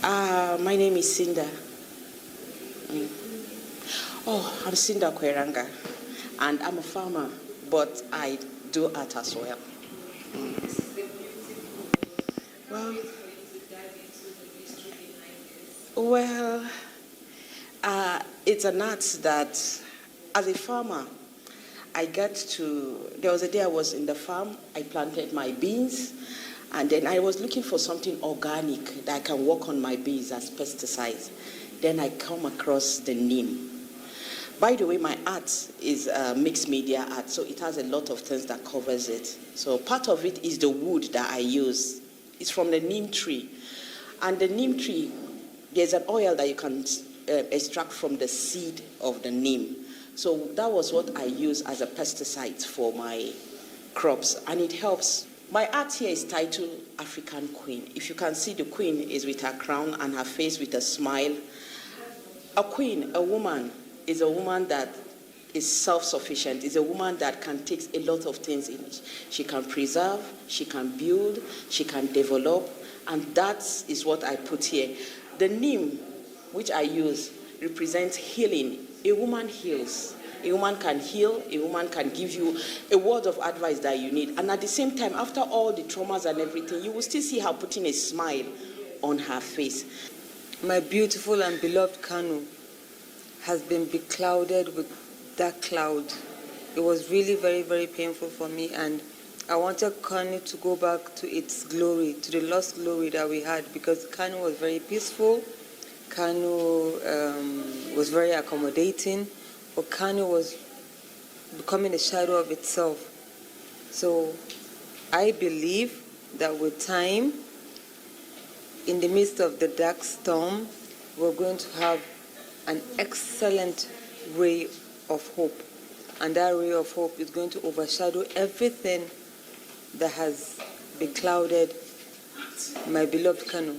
My name is Cinda. I'm Cinda Kweranga, and I'm a farmer, but I do art as well. Well, it's an art that, as a farmer, there was a day I was in the farm, I planted my beans, and then I was looking for something organic that I can work on my beans as pesticides. Then I come across the neem. By the way, my art is mixed media art, so it has a lot of things that covers it. So part of it is the wood that I use. It's from the neem tree. And the neem tree, there's an oil that you can extract from the seed of the neem. So that was what I use as a pesticide for my crops, and it helps. My art here is titled African Queen. If you can see, the queen is with her crown and her face with a smile. A queen, a woman, is a woman that is self-sufficient, is a woman that can take a lot of things in. She can preserve, she can build, she can develop, and that is what I put here. The neem, which I use, represents healing. A woman heals. A woman can heal, a woman can give you a word of advice that you need. And at the same time, after all the traumas and everything, you will still see her putting a smile on her face.
My beautiful and beloved Kanu has been beclouded with dark cloud. It was really very, very painful for me, and I wanted Kanu to go back to its glory, to the lost glory that we had, because Kanu was very peaceful, Kanu was very accommodating, but Kanu was becoming a shadow of itself. So I believe that with time, in the midst of the dark storm, we're going to have an excellent ray of hope. And that ray of hope is going to overshadow everything that has beclouded my beloved Kano.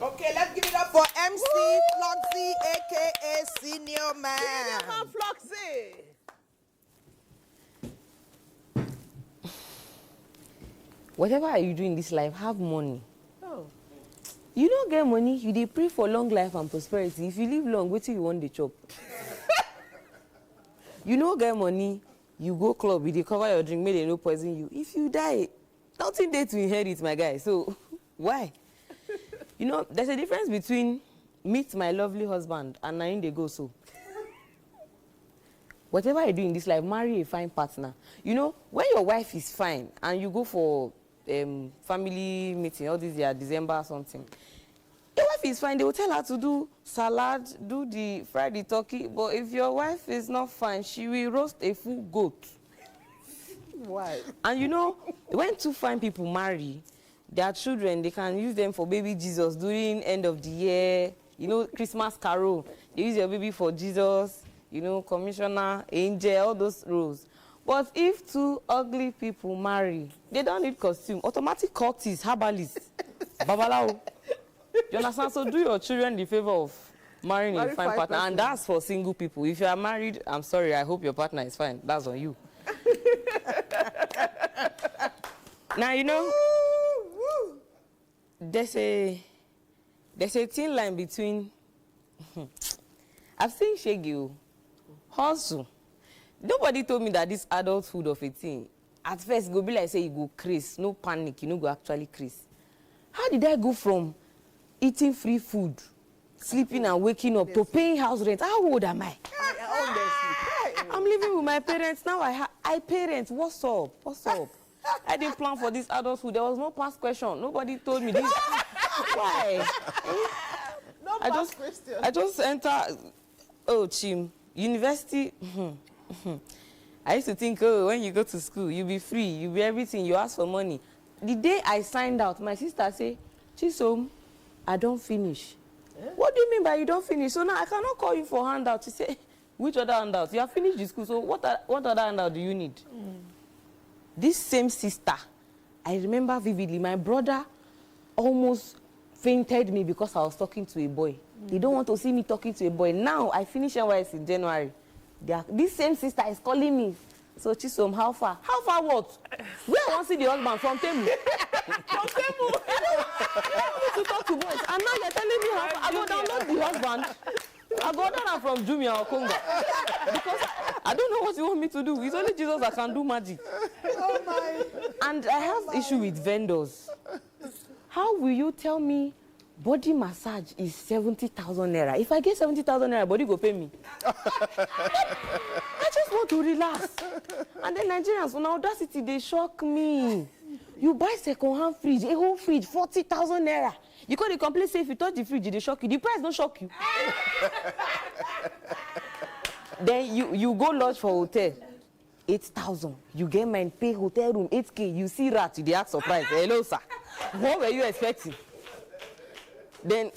Okay, let's give it up for MC Floxy, aka Senior Man.
Senior Man Floxy.
Whatever you do in this life, have money.
Oh.
You don't get money, you dey pray for long life and prosperity. If you live long, wait till you want the chop. You don't get money, you go club, you dey cover your drink, make they no poison you. If you die, nothing there to inherit, my guy. So, why? You know, there's a difference between meet my lovely husband and now they go so. Whatever you do in this life, marry a fine partner. You know, when your wife is fine and you go for family meeting, all this year, December or something, your wife is fine, they will tell her to do salad, do the fried the turkey. But if your wife is not fine, she will roast a full goat.
Why?
And you know, when two fine people marry, their children, they can use them for baby Jesus during end of the year. You know, Christmas carol, they use your baby for Jesus, you know, commissioner, angel, all those roles. But if two ugly people marry, they don't need costume. Automatic cultists, herbalists, babalao. You understand? So do your children the favor of marrying a fine partner. And that's for single people. If you are married, I'm sorry, I hope your partner is fine. That's on you. Now, you know, there's a thin line between I've seen Shaggy hustle. Nobody told me that this adulthood of a thing, at first go be like say you go craze, no panic, you know, go actually craze. How did I go from eating free food, sleeping and waking up to paying house rent? How old am I? I'm living with my parents now. I parents, what's up? What's up? I didn't plan for this adulthood. There was no past question. Nobody told me this. Why?
No past question.
I just enter. Oh, Chim, university. I used to think, oh, when you go to school, you'll be free, you'll be everything. You ask for money. The day I signed out, my sister say, Chisom, I don't finish. What do you mean by you don't finish? So now I cannot call you for handout. She say, which other handout? You have finished the school, so what other handout do you need? This same sister, I remember vividly, my brother almost fainted me because I was talking to a boy. They don't want to see me talking to a boy. Now, I finish NYS in January. This same sister is calling me. So, Chisom, how far? How far what? Where I want to see the husband? From Temu. From Temu. You want me to talk to boys. And now you're telling me how far. I go download the husband. I go down from Jumia or Congo. Because I don't know what you want me to do. It's only Jesus that can do magic.
Oh my.
And I have issue with vendors. How will you tell me body massage is 70,000 naira? If I get 70,000 naira, body go pay me. I just want to relax. And then Nigerians, on audacity, they shock me. You buy second-hand fridge, a whole fridge, 40,000 naira. You can't complain, say if you touch the fridge, they shock you. The price don't shock you. Then you go lodge for hotel, 8,000. You get mine, pay hotel room, 8K. You see rat, you dey act surprised. Hello, sir. What were you expecting? Then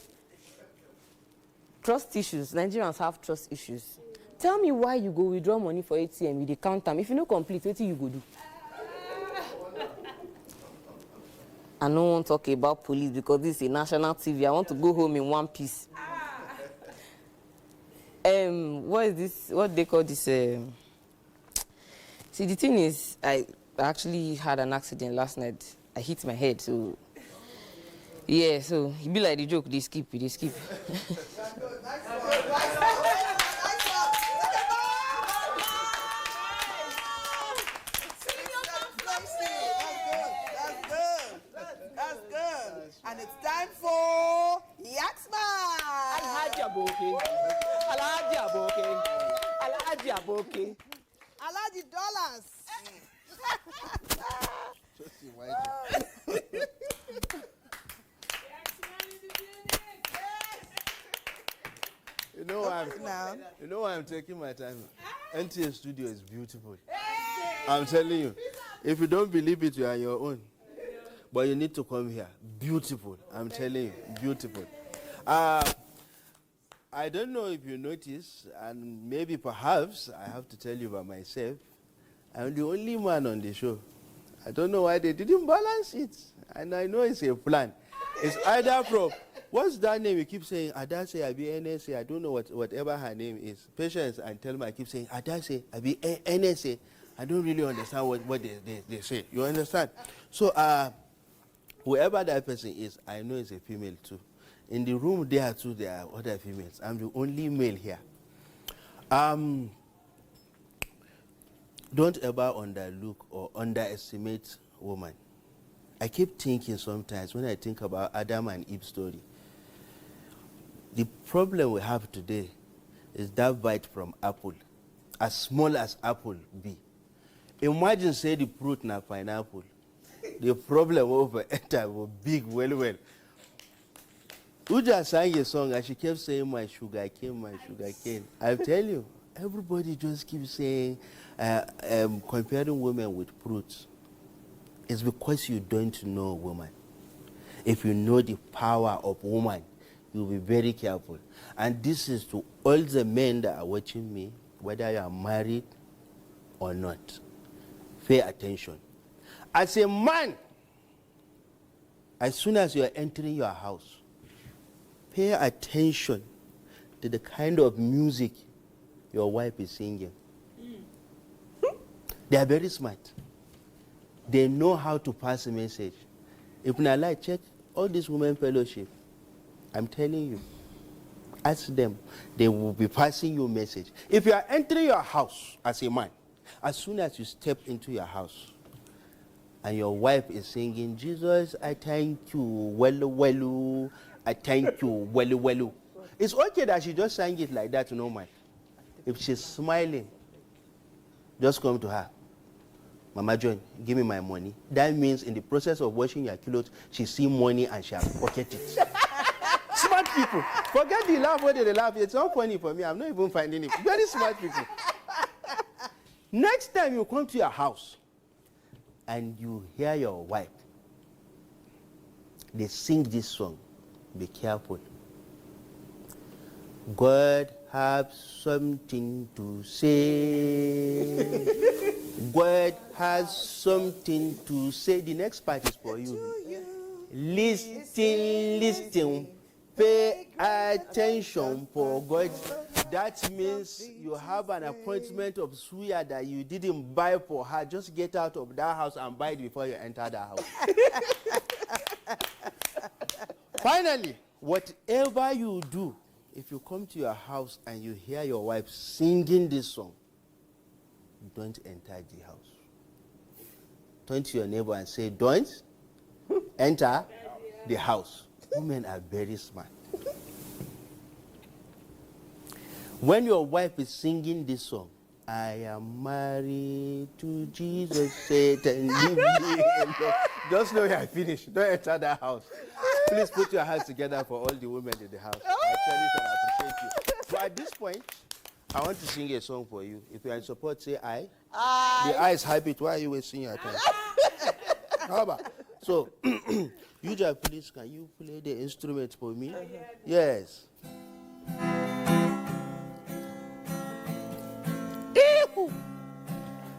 Trust issues. Nigerians have trust issues. Tell me why you go withdraw money for ATM with the count time. If you no complete, what you go do? I don't want to talk about police because this is a national TV. I want to go home in one piece. What is this? What they call this? See, the thing is, I actually had an accident last night. I hit my head, so yeah. So it be like the joke. They skip.
And it's time for Yaxman. Alhaji dollars.
You know why I'm taking my time? NTA studio is beautiful. I'm telling you. If you don't believe it, you are your own. But you need to come here. Beautiful. I'm telling you. Beautiful. I don't know if you notice, and maybe perhaps I have to tell you by myself, I'm the only man on the show. I don't know why they didn't balance it. And I know it's a plan. It's either from, what's that name you keep saying? Adase, Abi, NSA. I don't know whatever her name is. Patience and Thelma, I keep saying, Adase, Abi, NSA. I don't really understand what they say. You understand? So, whoever that person is, I know it's a female too. In the room there too, there are other females. I'm the only male here. Don't ever underlook or underestimate woman. I keep thinking sometimes when I think about Adam and Eve's story, the problem we have today is that bite from apple, as small as apple be. Imagine say the fruit na pineapple. The problem over enter will big well. Uja sang a song and she kept saying my sugar cane. I tell you, everybody just keeps saying comparing women with fruits. It's because you don't know woman. If you know the power of woman, you'll be very careful. And this is to all the men that are watching me, whether you are married or not. Pay attention. As a man, as soon as you are entering your house, pay attention to the kind of music your wife is singing. They are very smart. They know how to pass a message. If not like, check all this women fellowship. I'm telling you, ask them. They will be passing you a message. If you are entering your house as a man, as soon as you step into your house, and your wife is singing, Jesus, I thank you, welu, I thank you, welu. It's okay that she just sang it like that, no man. If she's smiling, just come to her. Mama John, give me my money. That means in the process of washing your clothes, she see money and she has pocketed it. Smart people. Forget the laugh where they laugh. It's not funny for me. I'm not even finding it. Very smart people. Next time you come to your house, and you hear your wife, they sing this song, be careful. God have something to say. God has something to say. The next part is for you. Listen. Pay attention for God. That means you have an appointment of suya that you didn't buy for her. Just get out of that house and buy it before you enter the house. Finally, whatever you do, if you come to your house and you hear your wife singing this song, don't enter the house. Turn to your neighbor and say, don't enter the house. Women are very smart. When your wife is singing this song, I am married to Jesus, Satan, leave me alone. Just know you are finished. Don't enter that house. Please put your hands together for all the women in the house. I cherish and appreciate you. But at this point, I want to sing a song for you. If you are in support, say I. The I is habit. Why are you wasting your time? How about? So, you just please, can you play the instrument for me? Yes.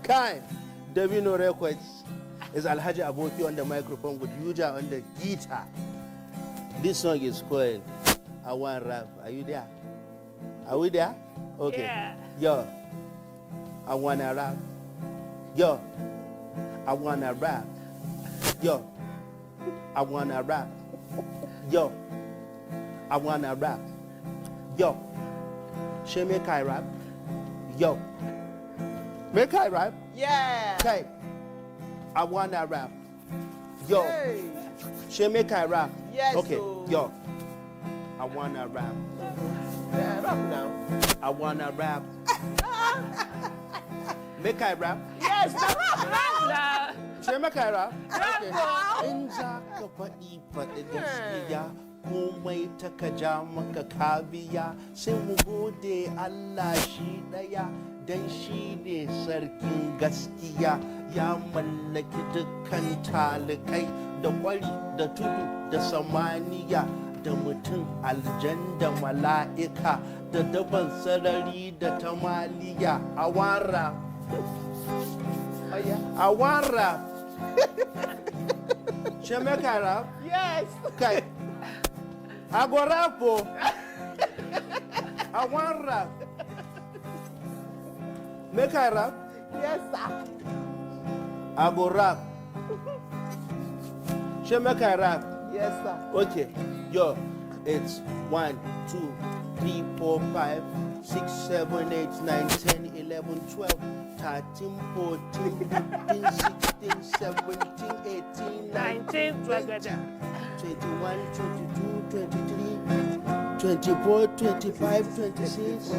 Kai, Davino Records is Alhaji Aboki on the microphone with Yuja on the guitar. This song is called I Want Rap. Are you there? Are we there? Okay.
Yeah.
Yo, I wanna rap. Yo, I wanna rap. Yo, I wanna rap. Yo, I wanna rap. Yo, she make I rap. Yo, make I rap.
Yeah.
Okay, I wanna rap. Yo, she make I rap.
Yes.
Okay, yo, I wanna rap.
Yeah, rap now.
I wanna rap. Make I rap?
Yes, rap now.
She make I rap?
Rap now.
In za ka faɗi faɗi gaskiya komai ta ka ja maka kabiya sai mu gode Allah shi ɗaya dan shi ne sarkin gaskiya ya mallaki dukkan talikai da kwari da tudu da samaniya da mutum aljan da mala'ika da daban sarari da tamaliya a wara a wara she make I rap?
Yes.
Okay. I go rap. I want rap. Make I rap?
Yes, sir.
I go rap. She make I rap?
Yes, sir.
Okay. Yo, it's 1, 2, 3, 4, 5, 6, 7, 8, 9, 10, 11, 12, 13, 14, 15, 16, 17, 18, 19, 20, 21, 22, 23, 24, 25, 26,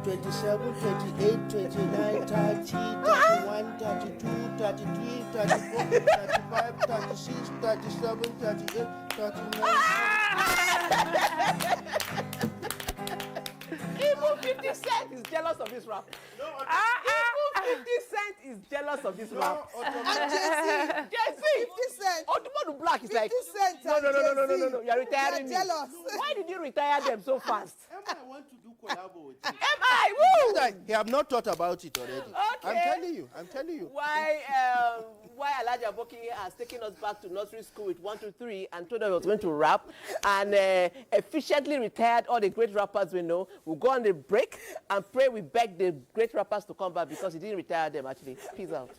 27, 28, 29, 30, 31, 32, 33, 34, 35, 36, 37, 38, 39.
Even 50 Cent is jealous of this rap. Even 50 Cent is jealous of this rap.
And Jay-Z. 50 Cent.
Oh, the one black is
50
like.
Cent
No. You're retiring
They're
me.
jealous.
Why did you retire them so fast?
I want to do collabo with you.
Woo!
You have not thought about it already.
Okay.
I'm telling you.
Why Alhaji Aboki has taken us back to nursery school with 1, 2, 3 and told us he was going to rap and efficiently retired all the great rappers we know. We'll go on the break and pray we beg the great rappers to come back because he didn't retire them actually. Peace out.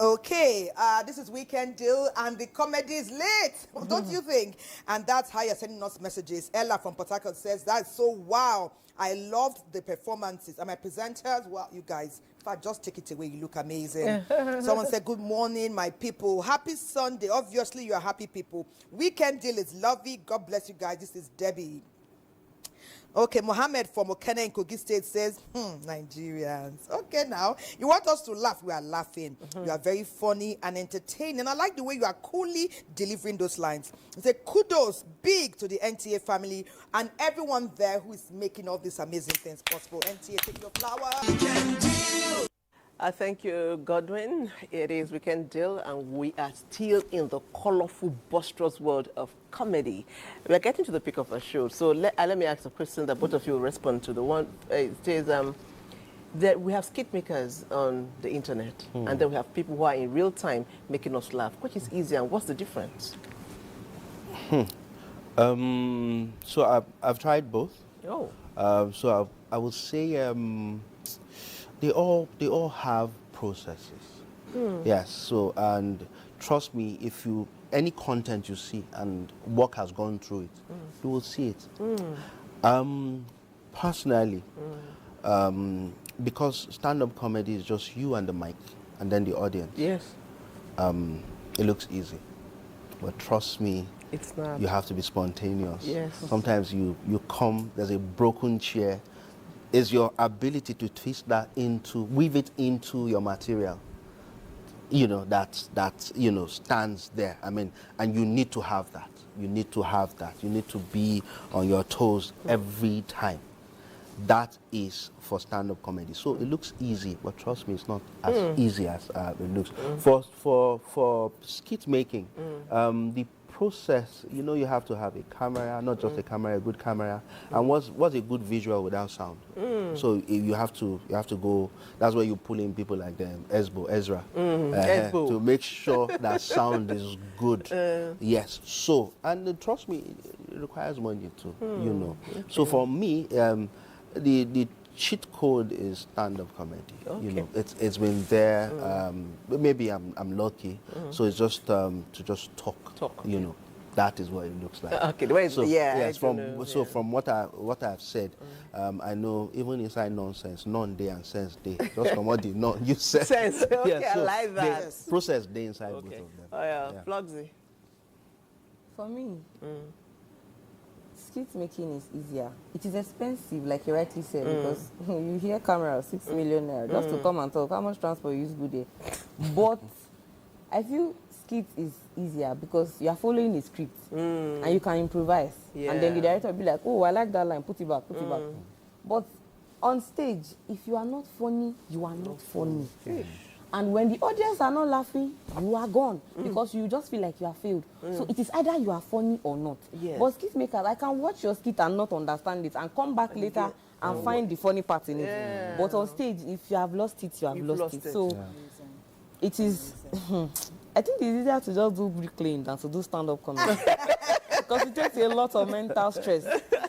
Okay, this is Weekend Deal, and the comedy is late, don't you think? And that's how you're sending us messages. Ella from Port Harcourt says, that's so wow. I loved the performances. And my presenters, well, you guys, if I just take it away, you look amazing. Someone said, good morning, my people. Happy Sunday. Obviously, you are happy people. Weekend Deal is lovely. God bless you guys. This is Debbie. Okay, Mohammed from Okene in Kogi State says, Nigerians. Okay, now, you want us to laugh. We are laughing. You are very funny and entertaining. I like the way you are coolly delivering those lines. He said, kudos big to the NTA family and everyone there who is making all these amazing things possible. NTA, take your flower.
Thank you, Godwin. It is Weekend Deal, and we are still in the colorful, boisterous world of comedy. We're getting to the peak of our show, so let me ask a question that both of you will respond to. The one it says that we have skit makers on the internet, and then we have people who are in real time making us laugh. Which is easier, and what's the difference?
So I've tried both.
Oh.
So I would say they all have processes. Yes. So, and trust me, if any content you see and work has gone through it, you will see it. Personally, because stand-up comedy is just you and the mic and then the audience.
Yes.
It looks easy, but trust me,
it's not.
You have to be spontaneous.
Yes.
Sometimes you come, there's a broken chair. Is your ability to twist that weave it into your material, that stands there. I mean, and you need to have that. You need to have that. You need to be on your toes every time. That is for stand-up comedy. So it looks easy, but trust me, it's not as easy as it looks. For skit making, the process, you know, you have to have a camera, not just a camera, a good camera. And what's a good visual without sound? So you have to go. That's where you pull in people like them, Ezra,
Esbo.
to make sure that sound is good. Yes. So, and trust me, it requires money too. You know. So for me, the cheat code is stand-up comedy. You know, it's been there. Maybe I'm lucky. So it's just to just talk. You know, that is what it looks like.
Okay, the way
so,
yeah.
Yes, from what I've said, I know even inside nonsense, none day and sense day. Just from what you said.
Sense. Okay,
yeah, so
I like that.
Process day inside both of them.
Oh yeah, Flogsy.
For me, skit making is easier. It is expensive, like you rightly said, because you hear camera 6 million naira just to come and talk. How much transport you use good day? But I feel skit is easier because you are following a script and you can improvise. And then the director will be like, oh, I like that line, put it back, put it back. But on stage, if you are not funny, you are not funny. And when the audience are not laughing, you are gone because you just feel like you have failed. So it is either you are funny or not. But skit makers, I can watch your skit and not understand it and come back later and find the funny part in it. But on stage, if you have lost it, you have lost it. So it is, I think it's easier to just do bricklaying than to do stand-up comedy. Because it takes a lot of mental stress.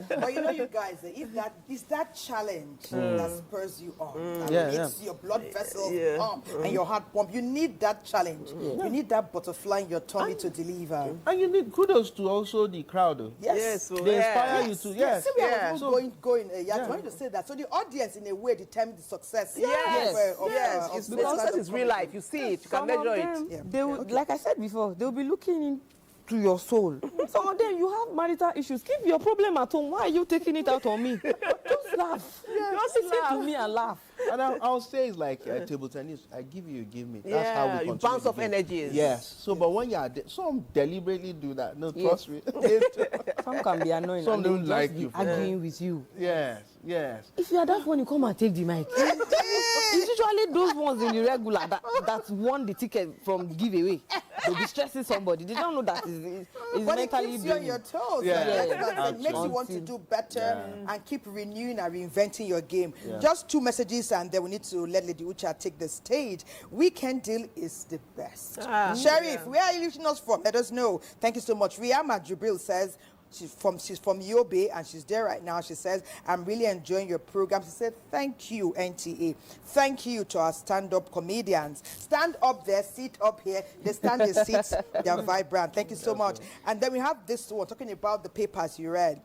But you know, you guys, it's that challenge that spurs you on, that makes your blood vessels pump and your heart pump. You need that challenge. You need that butterfly in your tummy to deliver.
And you need kudos to also the crowd.
Yes.
They inspire you to. Yes.
See, we are going. Yeah, trying to say that. So the audience, in a way, determines the success.
Yes. Because that is real life. You see it. You can measure it.
They will, like I said before, they'll be looking into your soul. Some of them, you have marital issues. Keep your problem at home. Why are you taking it out on me? Just laugh. Just listen to me and laugh.
And I'll say it's like table tennis. I give you, you give me. That's how we continue.
You bounce off energies.
Yes. So, but when you are some deliberately do that. No, trust me.
Some can be annoying.
Some don't like you.
Arguing with you.
Yes.
If you are that one, you come and take the mic. It's usually those ones in the regular that won the ticket from giveaway. They'll be stressing somebody. They don't know that it's
but
mentally
it keeps you on your toes. It makes you want to do better and keep renewing and reinventing your game. Just 2 messages and then we need to let Lady Ucha take the stage. Weekend Deal is the best. Sheriff, where are you listening us from? Let us know. Thank you so much. Riyama Jubril says, she's from Yobe and she's there right now. She says, I'm really enjoying your program. She said, thank you, NTA. Thank you to our stand-up comedians. Stand up there, sit up here. They stand, they sit, they're vibrant. Thank you so much. And then we have this one talking about the papers you read.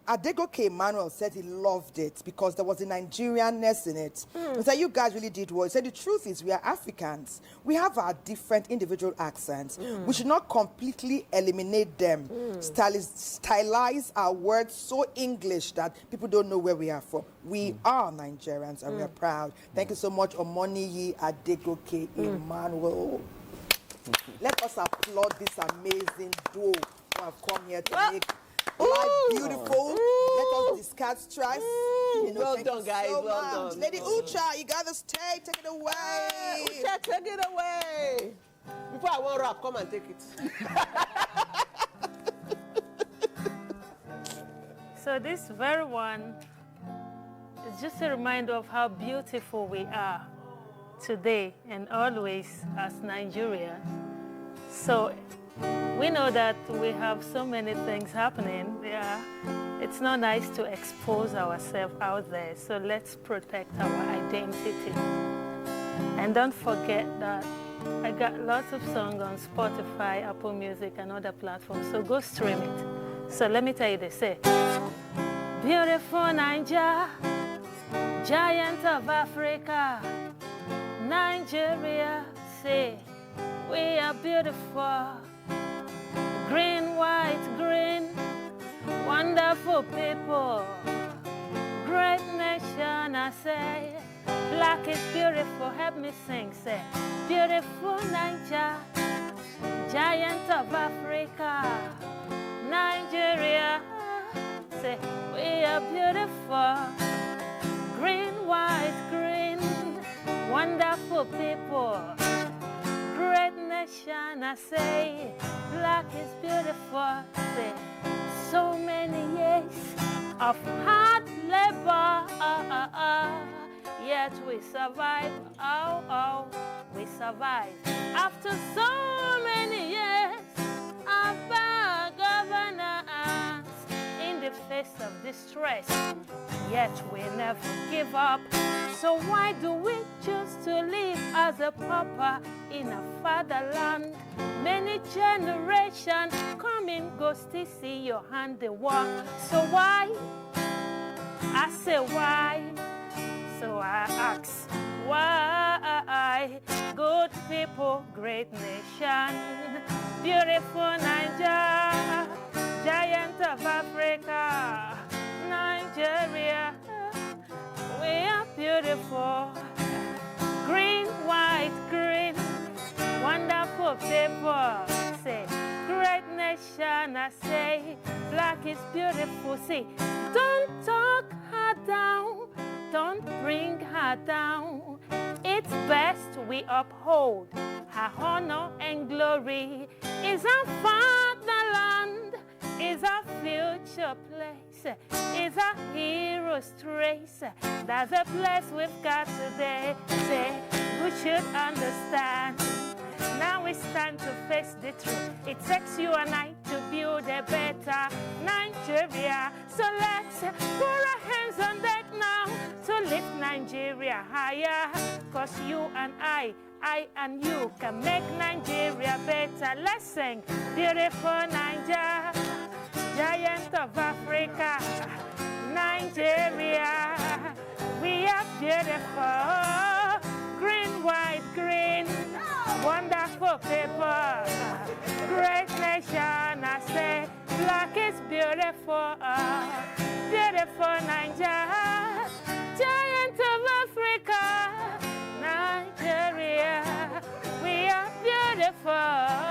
Adegoke Emmanuel said he loved it because there was a Nigerianness in it. He said, you guys really did well. He said, the truth is we are Africans. We have our different individual accents. We should not completely eliminate them. Stylize our words so English that people don't know where we are from. We are Nigerians and we are proud. Thank you so much, Omoniyi Adegoke Emmanuel. Let us applaud this amazing duo who have come here to make life beautiful. Let us discard stress.
Well done, guys.
So
well done.
Lady Ucha, you got the stage. Take it away.
Ucha, take it away. Before I want to rap, come and take it.
So this very one is just a reminder of how beautiful we are today and always as Nigerians. So we know that we have so many things happening. It's not nice to expose ourselves out there, so let's protect our identity. And don't forget that I got lots of songs on Spotify, Apple Music, and other platforms, so go stream it. So let me tell you this, say, beautiful Nigeria, giant of Africa, Nigeria, say, we are beautiful. Green, white, green, wonderful people. Great nation, I say. Black is beautiful, help me sing, say. Beautiful Nigeria, giant of Africa. Nigeria, say, we are beautiful. Green, white, green, wonderful people. Great nation. nation, I say, black is beautiful. Say, so many years of hard labor, yet we survive. Oh, oh, we survive. After so many years of bad governance, in the face of distress, yet we never give up. So why do we choose to live as a pauper in a fatherland? Many generations coming, go still see your handiwork. So why? I say why? So I ask why? Good people, great nation, beautiful Nigeria, giant of Africa, Nigeria. We are beautiful, green, white, green, wonderful people. Say, great nation, I say, black is beautiful. See, don't talk her down, don't bring her down. It's best we uphold her honor and glory. Is our fatherland, is our future place, is our hero's trace. That's a place we've got today. Say, we should understand. Now it's time to face the truth. It takes you and I to build a better Nigeria. So let's put our hands on deck now to lift Nigeria higher. Cause you and I and you can make Nigeria better. Let's sing, beautiful Nigeria, giant of Africa, Nigeria. We are beautiful, green, white, green, wonderful people, great nation. I say, black is beautiful, beautiful Nigeria, giant of Africa, Nigeria. We are beautiful.